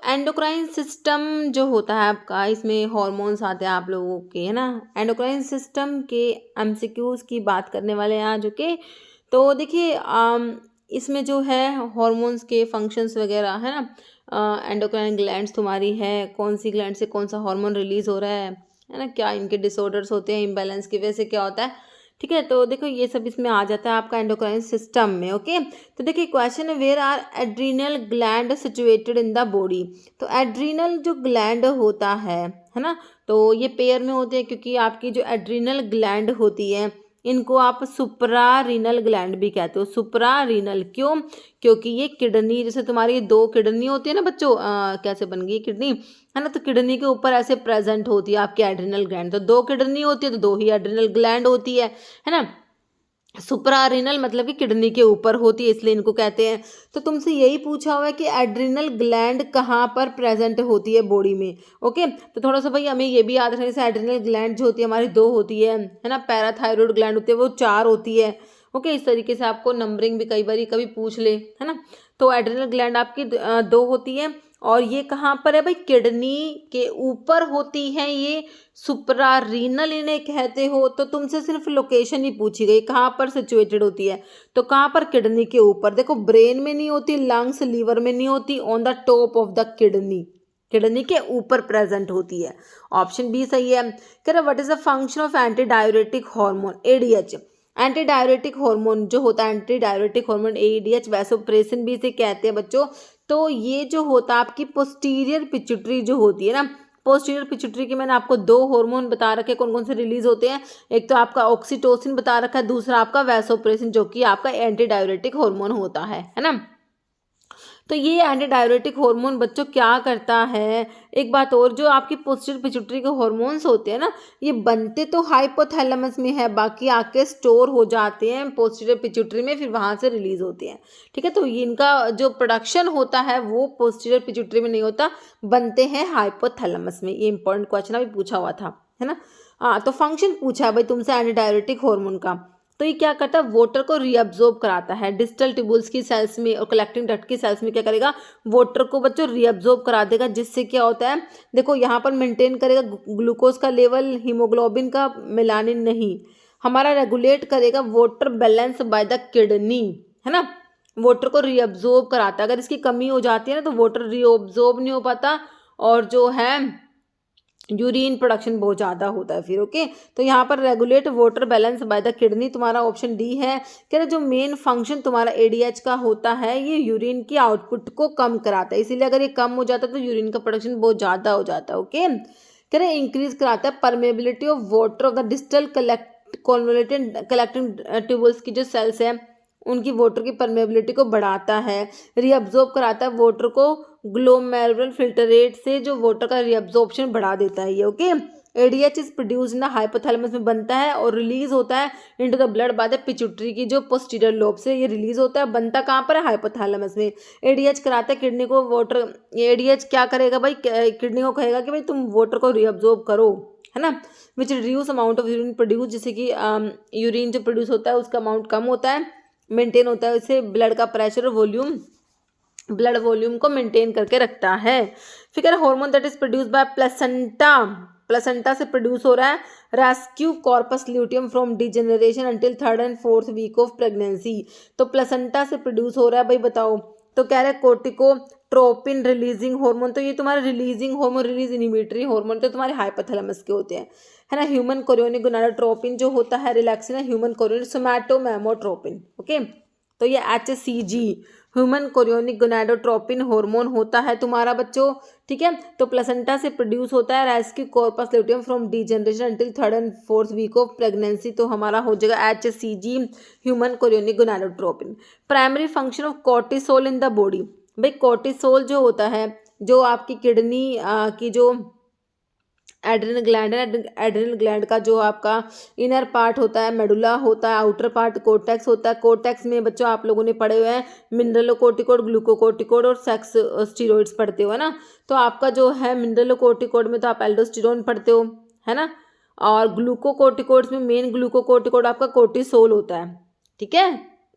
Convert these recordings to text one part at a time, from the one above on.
Endocrine system जो होता है आपका, इसमें हॉर्मोन्स आते हैं आप लोगों के, है ना। एंडोक्राइन सिस्टम के एमसीक्यूज की बात करने वाले हैं आज, ओके। तो देखिए इसमें जो है हॉर्मोन्स के फंक्शंस वगैरह, है ना। एंडोक्राइन ग्लैंड्स तुम्हारी है, कौन सी ग्लैंड से कौन सा हार्मोन रिलीज हो रहा है ना, क्या इनके डिसऑर्डर्स होते हैं, इम्बैलेंस की वजह से क्या होता है, ठीक है। तो देखो ये सब इसमें आ जाता है आपका एंडोक्राइन सिस्टम में, ओके। तो देखिए क्वेश्चन है, where are adrenal gland situated in the body. तो एड्रीनल जो ग्लैंड होता है ना, तो ये पेयर में होते हैं, क्योंकि आपकी जो एड्रीनल ग्लैंड होती है इनको आप सुप्रारीनल ग्लैंड भी कहते हो। सुप्रारीनल क्यों? क्योंकि ये किडनी, जैसे तुम्हारी दो किडनी होती है ना बच्चों, कैसे बन गई किडनी, है ना। तो किडनी के ऊपर ऐसे प्रेजेंट होती है आपकी एड्रिनल ग्लैंड। तो दो किडनी होती है तो दो ही एड्रिनल ग्लैंड होती है ना। सुप्रारीनल मतलब कि किडनी के ऊपर होती है, इसलिए इनको कहते हैं। तो तुमसे यही पूछा हुआ है कि एड्रिनल ग्लैंड कहाँ पर प्रेजेंट होती है बॉडी में, ओके। तो थोड़ा सा भाई हमें ये भी याद रखना, जैसे एड्रिनल ग्लैंड जो होती है हमारी दो होती है ना। पैराथायरॉइड ग्लैंड होती है वो चार होती है, ओके। इस तरीके से आपको नंबरिंग भी कई बार कभी पूछ ले, है ना। तो एड्रिनल ग्लैंड आपकी दो होती है, और ये कहाँ पर है भाई, किडनी के ऊपर होती है ये। सुप्रारीनल इन्हें कहते हो। तो तुमसे सिर्फ लोकेशन ही पूछी गई, कहाँ पर सिचुएटेड होती है। तो कहाँ पर, किडनी के ऊपर। देखो ब्रेन में नहीं होती, लंग्स लीवर में नहीं होती, on the top of the kidney, kidney के ऊपर प्रेजेंट होती है। ऑप्शन बी सही है। कह रहे what is the function of anti diuretic hormone ADH. Anti diuretic hormone जो होता है, anti diuretic hormone ADH, vasopressin भी इसे कहते हैं बच्चों। तो ये जो होता है आपकी पोस्टीरियर पिट्यूटरी जो होती है ना, पोस्टीरियर पिट्यूटरी की मैंने आपको दो हार्मोन बता रखे कौन कौन से रिलीज होते हैं। एक तो आपका ऑक्सीटोसिन बता रखा है, दूसरा आपका वैसोप्रेसिन जो कि आपका एंटी डायरेटिक हार्मोन होता है ना। तो ये एंटी डायरेटिक हार्मोन बच्चों क्या करता है, एक बात और, जो आपकी पोस्टीरियर पिट्यूटरी के हार्मोन्स होते हैं ना, ये बनते तो हाइपोथैलेमस में है, बाकी आके स्टोर हो जाते हैं पोस्टीरियर पिट्यूटरी में, फिर वहां से रिलीज होते हैं, ठीक है। तो इनका जो प्रोडक्शन होता है वो पोस्टीरियर पिट्यूटरी में नहीं होता, बनते हैं हाइपोथैलेमस में। ये इंपॉर्टेंट क्वेश्चन अभी पूछा हुआ था, है ना। हाँ, तो फंक्शन पूछा है भाई तुमसे एंटी डायरेटिक हार्मोन का। तो ये क्या करता है, वाटर को रीअब्जॉर्ब कराता है डिस्टल ट्यूबुल्स की सेल्स में और कलेक्टिंग डक्ट की सेल्स में। क्या करेगा, वाटर को बच्चों रीअब्जॉर्ब करा देगा, जिससे क्या होता है, देखो यहाँ पर मेंटेन करेगा ग्लूकोज का लेवल, हीमोग्लोबिन का, मेलानिन नहीं, हमारा रेगुलेट करेगा water balance by the kidney, है ना। वाटर को रीअब्जॉर्ब कराता है, अगर इसकी कमी हो जाती है ना तो वाटर रीअब्जॉर्ब नहीं हो पाता, और जो है यूरिन प्रोडक्शन बहुत ज़्यादा होता है फिर, ओके। तो यहाँ पर regulate water balance by the kidney, तुम्हारा ऑप्शन डी है। कह रहे जो मेन फंक्शन तुम्हारा एडीएच का होता है, ये यूरिन की आउटपुट को कम कराता है, इसीलिए अगर ये कम हो जाता है तो यूरिन का प्रोडक्शन बहुत ज़्यादा हो जाता है, ओके। कह रहे इंक्रीज कराता है परमेबिलिटी ऑफ वाटर, अगर डिस्टल कलेक्टिंग ट्यूबल्स की जो सेल्स है उनकी वाटर की परमेबिलिटी को बढ़ाता है। रीअब्जॉर्ब कराता है वाटर को ग्लोमेरुलर फिल्टरेट से, जो वाटर का रीअब्जॉर्प्शन बढ़ा देता है ये, ओके। एडीएच इज प्रोड्यूस ना हाइपोथैलेमस में बनता है और रिलीज होता है into the blood by the pituitary की जो पोस्टीरियर लोब से ये रिलीज होता है, बनता कहाँ पर है, हाइपोथैलेमस में। एडीएच कराता है किडनी को वाटर, एडीएच क्या करेगा भाई, किडनी को कहेगा कि भाई तुम वाटर को रीअब्जॉर्ब करो, है ना। Which reduce amount of urine produce, जैसे कि यूरिन जो प्रोड्यूस होता है उसका अमाउंट कम होता है, मेंटेन होता है, इससे ब्लड का प्रेशर और वॉल्यूम, ब्लड वॉल्यूम को मेंटेन करके रखता है। फिर hormone that is produce by placenta, placenta से प्रोड्यूस हो रहा है, rescue corpus luteum from degeneration until 3rd and 4th week of pregnancy. तो प्लेसेंटा से प्रोड्यूस हो रहा है भाई, बताओ। तो कह रहा है कोर्टिकोट्रोपिन रिलीजिंग हार्मोन, तो ये तुम्हारे releasing hormone, release inhibitory hormone तो तुम्हारे हाइपोथैलेमस के होते हैं, है ना। ह्यूमन कोरियोनिक गोनाडोट्रोपिन जो होता है रिलैक्सिन है, ह्यूमन कोरियोनिक सोमैटोमेमोट्रोपिन, ओके। तो ये HCG human chorionic gonadotropin hormone होता है तुम्हारा बच्चों, ठीक है। तो प्लेसेंटा से प्रोड्यूस होता है, rescue corpus luteum from degeneration until 3rd and 4th week of pregnancy, तो हमारा हो जाएगा HCG human chorionic gonadotropin. Primary function of cortisol in the body, भाई कोर्टिसोल जो होता है, जो आपकी किडनी की जो एड्रिनल ग्लैंड है, एड्रिनल ग्लैंड का जो आपका इनर पार्ट होता है मेडुला होता है, आउटर पार्ट कोर्टेक्स होता है। कोर्टेक्स में बच्चों आप लोगों ने पढ़े हुए हैं मिनरलोकोर्टिकोड, ग्लूकोकोर्टिकोड और सेक्स स्टीरॉइड्स पढ़ते हो, है ना। तो आपका जो है मिनरलोकोर्टिकोड में तो आप एल्डोस्टेरोन पढ़ते हो, है ना। और ग्लूकोकोर्टिकोड्स में मेन ग्लूकोकोर्टिकोड आपका कोर्टिसोल होता है, ठीक है।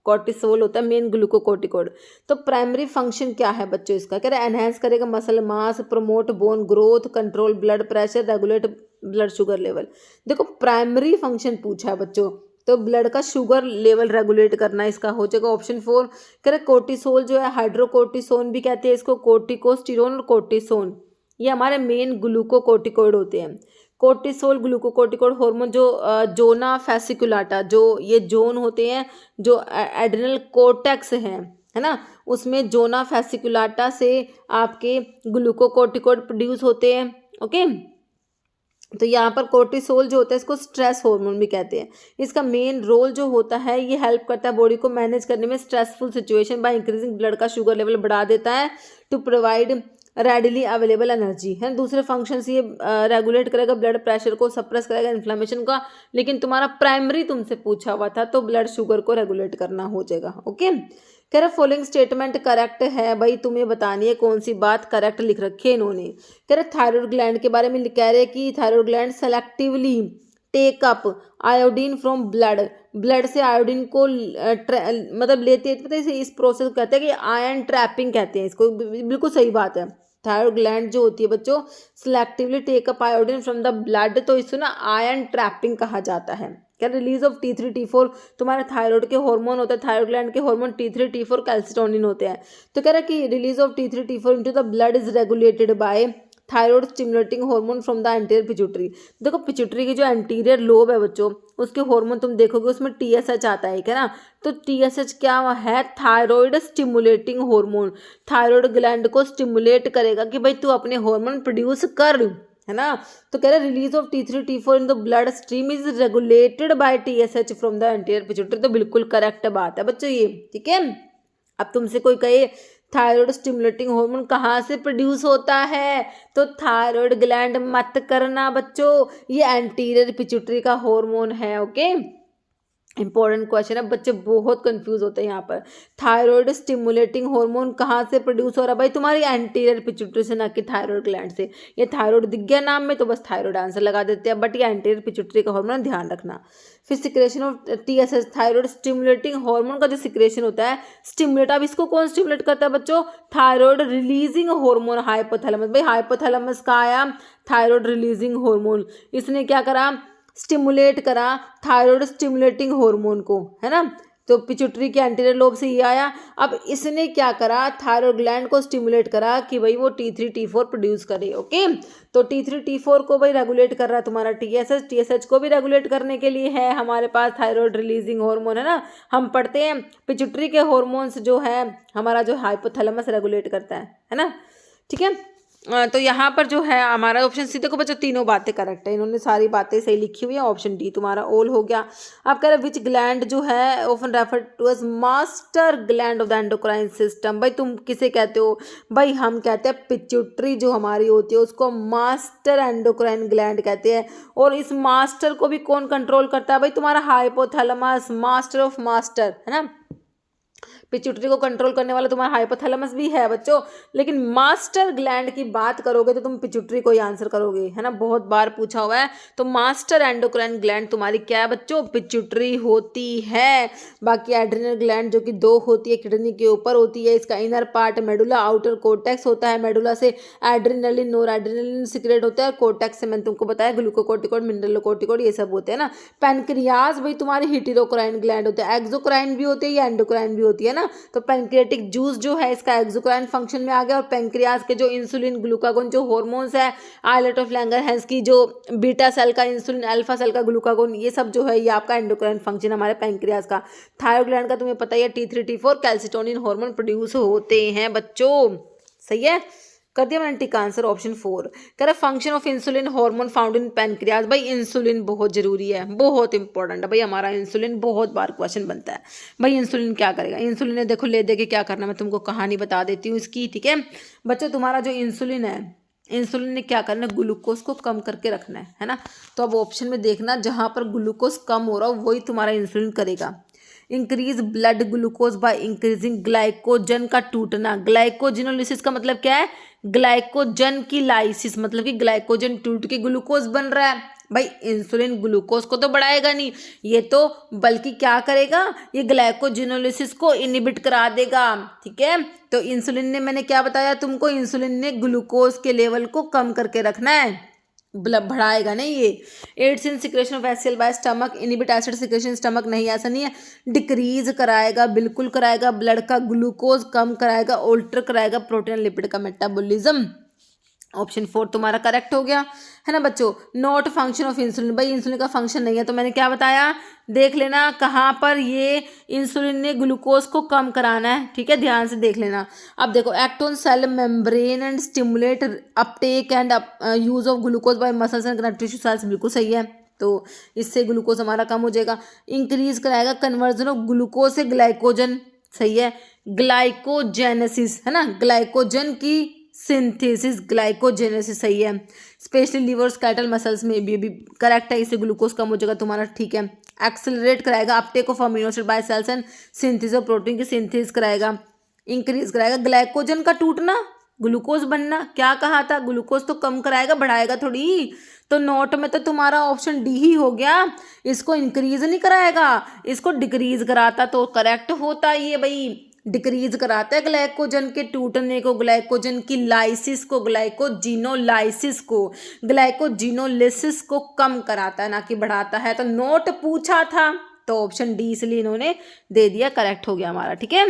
कॉर्टिसोल होता है मेन ग्लूकोकोर्टिकोइड। तो प्राइमरी फंक्शन क्या है बच्चों इसका, कह रहे हैं एनहेंस करेगा muscle mass, promote bone growth, control blood pressure, regulate blood sugar level. देखो प्राइमरी फंक्शन पूछा है बच्चों, तो ब्लड का शुगर लेवल रेगुलेट करना इसका हो जाएगा ऑप्शन 4। कह रहे कोर्टिसोल जो है हाइड्रोकोर्टिसोन भी कहते हैं इसको, कोर्टिकोस्टेरोन और कोर्टिसोन ये हमारे मेन ग्लूकोकोर्टिकोइड होते हैं। कोर्टिसोल ग्लूकोकोर्टिकोइड हार्मोन जो जोना फेसिकुलाटा जो ये जोन होते हैं जो एड्रिनल कोर्टेक्स है ना, उसमें जोना फेसिकुलाटा से आपके ग्लूकोकोर्टिकोइड प्रोड्यूस होते हैं। ओके, तो यहाँ पर कोर्टिसोल जो होता है इसको स्ट्रेस हार्मोन भी कहते हैं। इसका मेन रोल जो होता है ये हेल्प करता है बॉडी को मैनेज करने में stressful situation by increasing blood का शुगर लेवल बढ़ा देता है to provide readily available energy है। दूसरे फंक्शंस ये रेगुलेट करेगा ब्लड प्रेशर को, सप्रेस करेगा इन्फ्लेमेशन का, लेकिन तुम्हारा प्राइमरी तुमसे पूछा हुआ था तो ब्लड शुगर को रेगुलेट करना हो जाएगा। ओके, कह रहा फॉलोइंग स्टेटमेंट करेक्ट है, भाई तुम्हें बतानी है कौन सी बात करेक्ट लिख रखी है इन्होंने। कह रहे थायराइड ग्लैंड के बारे में कह रहे हैं कि thyroid gland selectively take up iodine from blood, blood से आयोडीन को मतलब लेते हैं, पता है इस प्रोसेस को कहते हैं कि आयरन ट्रैपिंग कहते हैं इसको, बिल्कुल सही बात है। थायराइड ग्लैंड जो होती है बच्चों selectively take up iodine from the blood, तो इसको ना आयरन ट्रैपिंग कहा जाता है। क्या रिलीज ऑफ T3 T4 तुम्हारे थायराइड के हार्मोन होता है, थायराइड ग्लैंड के हार्मोन T3 T4 कैल्सिटोनिन होते हैं। तो कह रहा है कि release of T3 T4 into the blood is regulated by thyroid stimulating hormone from the anterior pituitary. देखो पिट्यूटरी की जो एंटीरियर लोब है बच्चों उसके हार्मोन तुम देखोगे उसमें TSH आता है ना, तो TSH क्या है, thyroid stimulating hormone, thyroid gland को स्टिमुलेट करेगा कि भाई तू अपने हार्मोन प्रोड्यूस कर, है ना। तो कह रहे release of T3 T4 in the blood stream is regulated by TSH from the anterior pituitary. तो बिल्कुल करेक्ट बात है बच्चों ये, ठीक है। अब तुमसे कोई कहे थायराइड स्टिमुलेटिंग हार्मोन कहाँ से प्रोड्यूस होता है, तो थायराइड ग्लैंड मत करना बच्चों, ये एंटीरियर पिट्यूटरी का हार्मोन है। ओके, इंपॉर्टेंट क्वेश्चन है, बच्चे बहुत कंफ्यूज होते हैं यहाँ पर। थायराइड स्टिमुलेटिंग हार्मोन कहाँ से प्रोड्यूस हो रहा है भाई, तुम्हारी एंटीरियर पिट्यूटरी से, ना कि थायराइड ग्लैंड से। ये थायराइड दिख गया नाम में तो बस थायराइड आंसर लगा देते हैं, बट ये एंटीरियर पिट्यूटरी का हार्मोन ध्यान रखना। फिर secretion of TSH thyroid stimulating hormone का जो सिक्रेशन होता है स्टिमुलेट, अब इसको कौन स्टिमुलेट करता है बच्चों, थायराइड रिलीजिंग हार्मोन हाइपोथैलेमस। भाई हाइपोथैलेमस का आया थायराइड रिलीजिंग हार्मोन, इसने क्या करा, स्टिमुलेट करा थायराइड स्टिमुलेटिंग हार्मोन को, है ना। तो पिट्यूटरी के एंटीरियर लोब से ये आया। अब इसने क्या करा, थायराइड ग्लैंड को स्टिमुलेट करा कि भाई वो T3 T4 प्रोड्यूस करे। ओके, तो T3 T4 को भाई रेगुलेट कर रहा है तुम्हारा TSH को भी रेगुलेट करने के लिए है हमारे पास थायराइड रिलीजिंग हार्मोन, है ना। हम पढ़ते हैं पिट्यूटरी के हार्मोन्स जो है हमारा जो हाइपोथैलेमस रेगुलेट करता है ना, ठीक है। तो यहाँ पर जो है हमारा ऑप्शन सी, देखो बच्चों तीनों बातें करेक्ट है, इन्होंने सारी बातें सही लिखी हुई है, ऑप्शन डी तुम्हारा ऑल हो गया। आप कह रहे विच ग्लैंड जो है often refer to as master gland of the endocrine system. भाई तुम किसे कहते हो, भाई हम कहते हैं पिट्यूटरी जो हमारी होती है उसको मास्टर एंडोक्राइन ग्लैंड कहते हैं। और इस मास्टर को भी कौन कंट्रोल करता है भाई, तुम्हारा हाइपोथैलेमस, मास्टर ऑफ मास्टर, है ना। पिट्यूटरी को कंट्रोल करने वाला तुम्हारा हाइपोथैलेमस भी है बच्चों, लेकिन मास्टर ग्लैंड की बात करोगे तो तुम पिट्यूटरी को ही आंसर करोगे, है ना, बहुत बार पूछा हुआ है। तो मास्टर एंडोक्राइन ग्लैंड तुम्हारी क्या है बच्चों, पिट्यूटरी होती है। बाकी एड्रिनल ग्लैंड जो कि 2 होती है, किडनी के ऊपर होती है, इसका inner part medulla, outer cortex होता है, मेडुला से एड्रिनलिन नोर एड्रिनलिन सिक्रेट होता है, कोर्टेक्स से मैंने तुमको बताया ग्लूकोकोर्टिकोइड मिनरलोकोर्टिकोइड ये सब होते हैं ना। पैनक्रियाज भाई तुम्हारी हिटेरोक्राइन ग्लैंड होते हैं, एक्सोक्राइन भी होती है या एंडोक्राइन भी होती है ना। तो पैंक्रियाटिक जूस जो है इसका एक्सोक्राइन फंक्शन में आ गया। और पैंक्रियाज के जो इंसुलिन ग्लूकागोन जो हार्मोन्स है, आइलेट ऑफ लैंगरहैंस की जो बीटा सेल का इंसुलिन, अल्फा सेल का ग्लूकागोन, ये सब जो है ये आपका एंडोक्राइन फंक्शन हमारे पैंक्रियाज का। थायराइड ग्लैंड का तुम्हें पता ही है T3 T4 calcitonin hormone produce होते हैं बच्चों, सही है। कर दिया मैंने टिक आंसर ऑप्शन 4। कह रहा function of insulin hormone found in pancreas. भाई इंसुलिन बहुत जरूरी है, बहुत इंपॉर्टेंट है भाई, हमारा इंसुलिन बहुत बार क्वेश्चन बनता है। भाई इंसुलिन क्या करेगा, इंसुलिन ने देखो ले दे के क्या करना, मैं तुमको कहानी बता देती हूँ इसकी, ठीक है बच्चों। तुम्हारा जो इंसुलिन है, इंसुलिन ने क्या करना है, ग्लूकोज को कम करके रखना है ना। तो अब ऑप्शन में देखना जहाँ पर ग्लूकोज कम हो रहा हो वही तुम्हारा इंसुलिन करेगा। Increase blood glucose by increasing glycogen का टूटना। ग्लाइकोजिनोलिसिस का मतलब क्या है, ग्लाइकोजन की लाइसिस, मतलब कि ग्लाइकोजन टूट के ग्लूकोज बन रहा है, भाई इंसुलिन ग्लूकोज को तो बढ़ाएगा नहीं, ये तो बल्कि क्या करेगा, ये ग्लाइकोजिनोलिसिस को इनहिबिट करा देगा। ठीक है, तो इंसुलिन ने, मैंने क्या बताया तुमको, इंसुलिन ने ग्लूकोज के लेवल को कम करके रखना है, बढ़ाएगा नहीं ये। Aids in secretion of HCL by stomach, inhibit acid secretion stomach, नहीं ऐसा नहीं है, डिक्रीज कराएगा, बिल्कुल कराएगा, ब्लड का ग्लूकोज कम कराएगा, ऑल्टर कराएगा प्रोटीन लिपिड का मेटाबॉलिज्म। ऑप्शन 4 तुम्हारा करेक्ट हो गया, है ना बच्चों। नॉट फंक्शन ऑफ इंसुलिन, भाई इंसुलिन का फंक्शन नहीं है, तो मैंने क्या बताया, देख लेना कहाँ पर ये इंसुलिन ने ग्लूकोज को कम कराना है। ठीक है, ध्यान से देख लेना। अब देखो, act on sale membrane and stimulate Uptake and use of glucose bye muscles and connective tissue cells, बिल्कुल सही है, तो इससे ग्लूकोज हमारा कम हो जाएगा। इंक्रीज कराएगा कन्वर्जन ऑफ ग्लूकोज से ग्लाइकोजन, सही है, ग्लाइकोजेनेसिस, है ना, ग्लाइकोजन की सिंथेसिस, ग्लाइकोजेनेसिस, सही है। स्पेशली लिवर स्केलेटल मसल्स में भी करेक्ट है, इससे ग्लूकोज कम हो जाएगा तुम्हारा। ठीक है, एक्सेलरेट कराएगा uptake of amino acid by cells and synthesis of protein की सिंथेसिस कराएगा। इंक्रीज कराएगा ग्लाइकोजन का टूटना, ग्लूकोज बनना, क्या कहा था, ग्लूकोज तो कम कराएगा, बढ़ाएगा थोड़ी, तो नोट में तो तुम्हारा ऑप्शन डी ही हो गया, इसको इंक्रीज नहीं कराएगा, इसको डिक्रीज कराता तो करेक्ट होता ये भाई, डिक्रीज कराता है ग्लाइकोजन के टूटने को, ग्लाइकोजन की लाइसिस को, ग्लाइकोजिनोलाइसिस को, ग्लाइकोजिनोलिसिस को कम कराता है, ना कि बढ़ाता है। तो नोट पूछा था तो ऑप्शन डी इसलिए इन्होंने दे दिया, करेक्ट हो गया हमारा। ठीक है,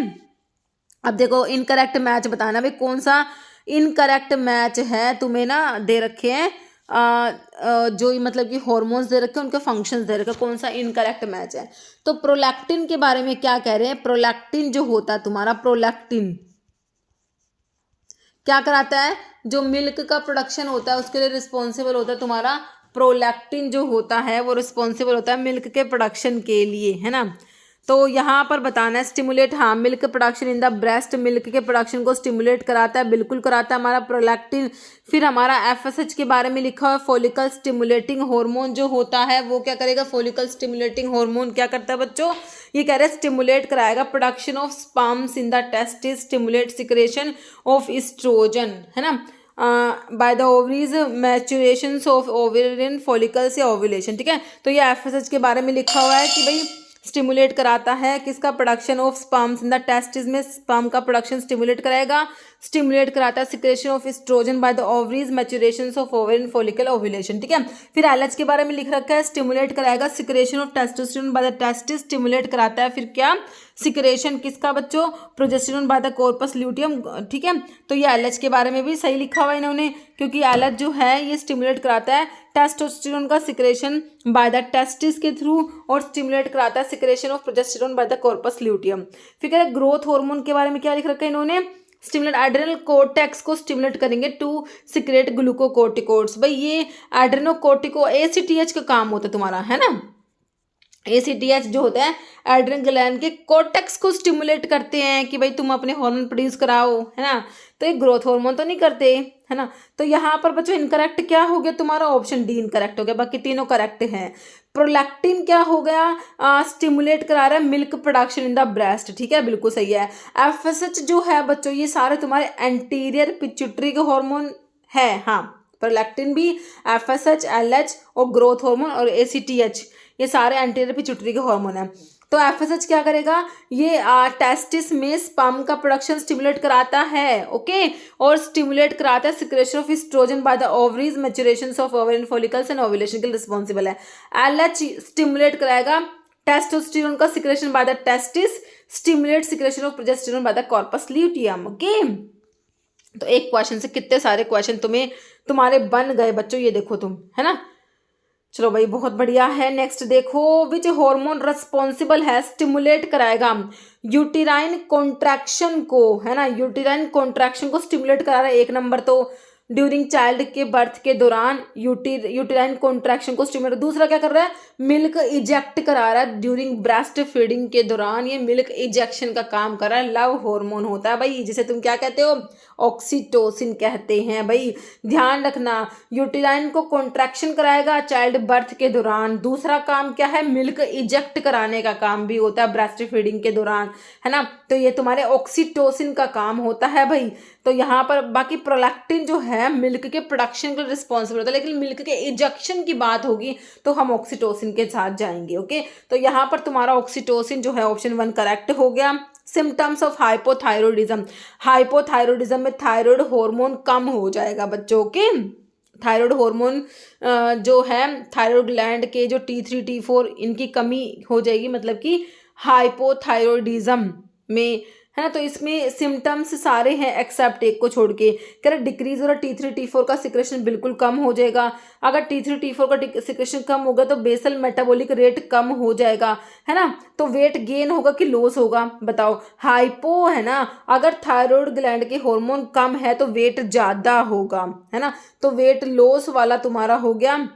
अब देखो इनकरेक्ट मैच बताना भाई, कौन सा इनकरेक्ट मैच है, तुम्हें ना दे रखे हैं जो मतलब कि हॉर्मोन्स दे रखे हैं, उनके फंक्शंस दे रखे हैं, कौन सा इनकरेक्ट मैच है। तो प्रोलैक्टिन के बारे में क्या कह रहे हैं, प्रोलैक्टिन जो होता है तुम्हारा, प्रोलैक्टिन क्या कराता है, जो मिल्क का प्रोडक्शन होता है उसके लिए रिस्पॉन्सिबल होता है तुम्हारा, प्रोलैक्टिन जो होता है वो रिस्पॉन्सिबल होता है मिल्क के प्रोडक्शन के लिए, है ना। तो यहाँ पर बताना है स्टिमुलेट, हाँ, milk production in the breast, milk के प्रोडक्शन को स्टिमुलेट कराता है, बिल्कुल कराता है हमारा प्रोलैक्टिन। फिर हमारा एफएसएच के बारे में लिखा हुआ है, फॉलिकल स्टिमुलेटिंग हार्मोन जो होता है वो क्या करेगा, फॉलिकल स्टिमुलेटिंग हार्मोन क्या करता है बच्चों, ये कह रहे हैं स्टिमुलेट कराएगा production of sperms in the testis, stimulate secretion of oestrogen, है ना, by the ovaries, maturation of ovarian follicles या ओव्यूलेशन। ठीक है, तो ये एफएसएच के बारे में लिखा हुआ है कि भाई स्टिमुलेट कराता है किसका, production of sperms in the testis, में स्पर्म का प्रोडक्शन स्टिमुलेट कराएगा, स्टिमुलेट कराता है secretion of oestrogen by the ovaries, maturation of ovarian follicle ovulation. ठीक है, फिर एलएच के बारे में लिख रखा है, स्टिमुलेट कराएगा secretion of testosterone by the testis, stimulate कराता है फिर क्या, सिक्रेशन किसका बच्चों, progesterone by the corpus luteum. ठीक है, तो ये एलएच के बारे में भी सही लिखा हुआ है इन्होंने, क्योंकि एलएच जो है ये स्टिमुलेट कराता है टेस्टोस्टेरोन का सिक्रेशन बाय द टेस्टिस के थ्रू, और स्टिमुलेट कराता है secretion of progesterone by the corpus luteum. फिर कह रहे ग्रोथ हार्मोन के बारे में क्या लिख रखा है इन्होंने, स्टिमुलेट एड्रेनल कोर्टेक्स को स्टिमुलेट करेंगे टू सिक्रेट ग्लूकोकोर्टिकोइड्स। भाई ये एड्रेनोकोर्टिको एसीटीएच का काम होता है तुम्हारा, है ना, एसीटीएच जो होता है एड्रेनल ग्लैंड के कोर्टेक्स को स्टिमुलेट करते हैं कि भाई तुम अपने हार्मोन प्रोड्यूस कराओ, है ना, तो ये ग्रोथ हार्मोन तो नहीं करते, है ना। तो यहाँ पर बच्चों इनकरेक्ट क्या हो गया तुम्हारा, ऑप्शन डी इनकरेक्ट हो गया, बाकी तीनों करेक्ट हैं। प्रोलैक्टिन क्या हो गया, स्टिमुलेट करा रहा है milk production in the breast, ठीक है, बिल्कुल सही है। एफएसएच जो है बच्चों ये सारे तुम्हारे एंटीरियर पिट्यूटरी के हार्मोन है, हाँ, प्रोलैक्टिन भी, एफएसएच, एलएच और ग्रोथ हार्मोन और एसीटीएच, ये सारे एंटीरियर पिट्यूटरी के हार्मोन हैं। तो एफएसएच क्या करेगा, ये टेस्टिस में स्पर्म का प्रोडक्शन स्टिमुलेट कराता है, ओके, और स्टिमुलेट कराता है secretion of oestrogen by the ovaries, maturation of ovarian follicles and ovulation के लिए रिस्पॉन्सिबल है। एलएच स्टिमुलेट कराएगा टेस्टोस्टेरोन का secretion by the testis, stimulate secretion of progesterone by the corpus luteum, okay. तो एक क्वेश्चन से कितने सारे क्वेश्चन तुम्हारे बन गए बच्चों, ये देखो तुम, है ना। चलो भाई बहुत बढ़िया है। नेक्स्ट देखो, विच हार्मोन रिस्पॉन्सिबल है, स्टिमुलेट कराएगा यूटेराइन कॉन्ट्रैक्शन को, है ना, यूटेराइन कॉन्ट्रैक्शन को स्टिमुलेट करा रहा है। एक नंबर तो ड्यूरिंग चाइल्ड के बर्थ के दौरान यूटेराइन कॉन्ट्रैक्शन को स्टिमुलेट। दूसरा क्या कर रहा है, मिल्क इजेक्ट करा रहा है ड्यूरिंग ब्रेस्ट फीडिंग के दौरान, ये मिल्क इजेक्शन का काम कर रहा है। लव हार्मोन होता है भाई, जिसे तुम क्या कहते हो, ऑक्सीटोसिन कहते हैं भाई, ध्यान रखना। यूटेराइन को कॉन्ट्रैक्शन कराएगा चाइल्ड बर्थ के दौरान। दूसरा काम क्या है, मिल्क इजेक्ट कराने का काम भी होता है ब्रेस्ट फीडिंग के दौरान, है ना। तो ये तुम्हारे ऑक्सीटोसिन का काम होता है भाई। तो यहाँ पर बाकी प्रोलैक्टिन जो है मिल्क के प्रोडक्शन के लिए रिस्पॉन्सिबल होता है, लेकिन मिल्क के इजेक्शन की बात होगी तो हम ऑक्सीटोसिन के साथ जाएंगे। ओके, तो यहाँ पर तुम्हारा ऑक्सीटोसिन जो है ऑप्शन 1 करेक्ट हो गया। सिम्टम्स ऑफ हाइपोथायरॉयडिज्म, हाइपोथायरॉयडिज्म में थायराइड हार्मोन कम हो जाएगा बच्चों के। थायराइड हार्मोन जो है थायराइड ग्लैंड के जो T3 T4 इनकी कमी हो जाएगी, मतलब कि हाइपोथायरॉयडिज्म में, है ना। तो इसमें सिम्टम्स सारे हैं एक्सेप्ट एक को छोड़ के। कह रहे डिक्रीज हो रहा T3 T4 का सिक्रेशन बिल्कुल कम हो जाएगा। अगर T3 T4 का सिक्रेशन कम होगा तो बेसल मेटाबॉलिक रेट कम हो जाएगा, है ना। तो वेट गेन होगा कि लॉस होगा बताओ। हाइपो है ना, अगर थायराइड ग्लैंड के हार्मोन कम है तो वेट ज्यादा होगा, है ना। तो वेट लॉस वाला तुम्हारा हो गया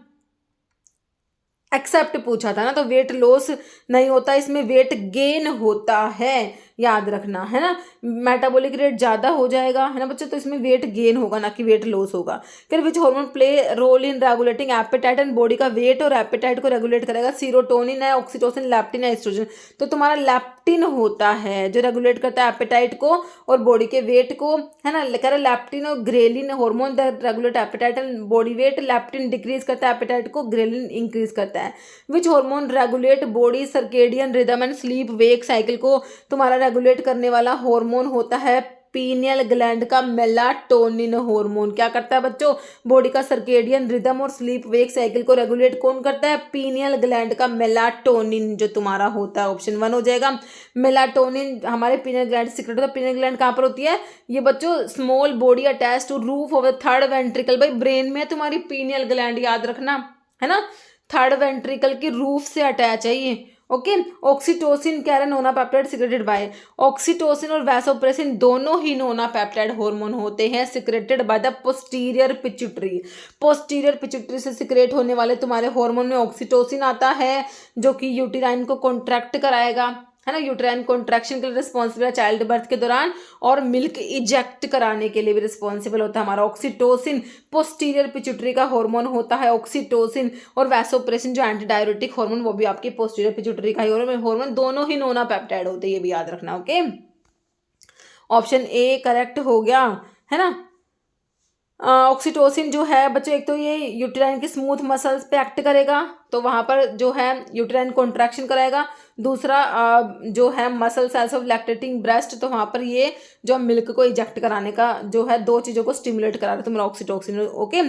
एक्सेप्ट पूछा था ना, तो वेट लॉस नहीं होता, इसमें वेट गेन होता है, याद रखना, है ना। मेटाबॉलिक रेट ज़्यादा हो जाएगा, है ना बच्चों, तो इसमें वेट गेन होगा ना कि वेट लॉस होगा। फिर which hormone play role in regulating appetite and body का वेट और एपेटाइट को रेगुलेट करेगा। सीरोटोनिन है, ऑक्सीटोसिन, लैप्टिन है, एस्ट्रोजन। तो तुम्हारा लैप्टिन होता है जो रेगुलेट करता है एपेटाइट को और बॉडी के वेट को, है ना। कह रहे लैप्टिन और ghrelin hormone that regulate appetite and body weight. Leptin decrease करता है एपेटाइट को, ग्रेलिन इंक्रीज करता है। Which hormone regulate body circadian rhythm and sleep wake cycle को तुम्हारा रेगुलेट करने वाला हार्मोन होता है पीनियल ग्लैंड का मेलाटोनिन हार्मोन। क्या करता है बच्चों, बॉडी का सर्केडियन रिदम और स्लीप वेक साइकिल को रेगुलेट कौन करता है, पीनियल ग्लैंड का मेलाटोनिन जो तुम्हारा होता है ऑप्शन 1 हो जाएगा। मेलाटोनिन हमारे पीनियल ग्लैंड से सीक्रेट होता है। पीनियल ग्लैंड कहाँ पर होती है, ये बच्चों small body attach to roof of the third ventricle. भाई ब्रेन में तुम्हारी पीनियल ग्लैंड, याद रखना, है ना। थर्ड वेंट्रिकल की रूफ से अटैच है ये। ओके, ऑक्सीटोसिन कह रहे nona peptide secreted by. Oxytocin और वैसोप्रेसिन दोनों ही नोना पेप्टाइड हार्मोन होते हैं secreted by the posterior pituitary. Posterior pituitary से सिक्रेट होने वाले तुम्हारे हार्मोन में ऑक्सीटोसिन आता है जो कि यूटेराइन को कॉन्ट्रैक्ट कराएगा, है ना। यूटेराइन कॉन्ट्रैक्शन के लिए रिस्पॉन्सिबल है चाइल्ड बर्थ के दौरान, और मिल्क इजेक्ट कराने के लिए भी रिस्पॉन्सिबल होता है हमारा ऑक्सीटोसिन। पोस्टीरियर पिट्यूटरी का हार्मोन होता है ऑक्सीटोसिन, और वैसोप्रेसिन जो एंटी डायरेटिक हार्मोन वो भी आपकी पोस्टीरियर पिट्यूटरी का ही हार्मोन। दोनों ही नोना पेप्टाइड होते हैं, ये भी याद रखना। ओके, ऑप्शन ए करेक्ट हो गया, है ना। ऑक्सीटोसिन जो है बच्चों, एक तो ये यूटेराइन के स्मूथ मसल्स पे एक्ट करेगा, तो वहाँ पर जो है यूटेराइन कॉन्ट्रैक्शन कराएगा। दूसरा जो है muscle cells of lactating breast, तो वहाँ पर ये जो मिल्क को इजेक्ट कराने का जो है दो चीज़ों को स्टिमुलेट करा रहा है तुम्हारा oxytocin. Okay,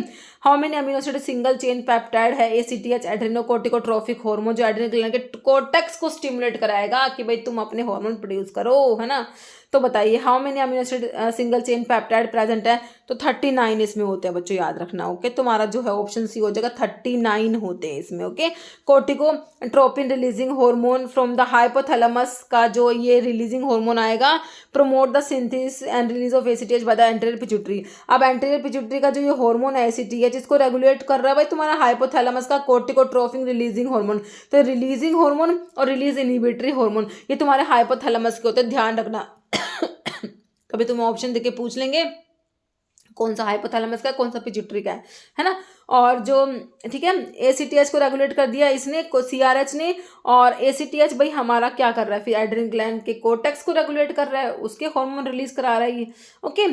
how many amino acid single chain peptide है, ACTH एड्रेनोकोर्टिकोट्रोफिक हार्मोन जो एड्रेनल ग्लैंड के कोर्टेक्स को स्टिमुलेट कराएगा कि भाई तुम अपने हार्मोन प्रोड्यूस करो, है ना। तो बताइए how many amino acid single chain peptide present है, तो 39 इसमें होते हैं बच्चों, याद रखना। ओके, तुम्हारा जो है ऑप्शन सी हो जाएगा, 39 होते हैं इसमें। Okay, corticotropin releasing hormone from the hypothalamus का जो ये रिलीजिंग हार्मोन आएगा promote the synthesis and release of ACTH by the anterior pituitary. अब एंटीरियर पिट्यूटरी का जो ये हार्मोन है ACTH, इसको रेगुलेट कर रहा है भाई तुम्हारा हाइपोथैलेमस का कोर्टिकोट्रोपिन रिलीजिंग हार्मोन। तो रिलीजिंग हार्मोन और रिलीज इनहिबिटरी हार्मोन ये तुम्हारे हाइपोथैलेमस के होते हैं, ध्यान रखना। कभी तुम्हें ऑप्शन देके पूछ लेंगे कौन सा हाइपोथैलेमस का कौन सा पिट्यूटरी का है ना। और जो ठीक है ACTH को रेगुलेट कर दिया इसने CRH ने, और ACTH भाई हमारा क्या कर रहा है फिर एड्रेनल ग्लैंड के कोर्टेक्स को रेगुलेट कर रहा है, उसके हार्मोन रिलीज करा रहा है ये। ओके,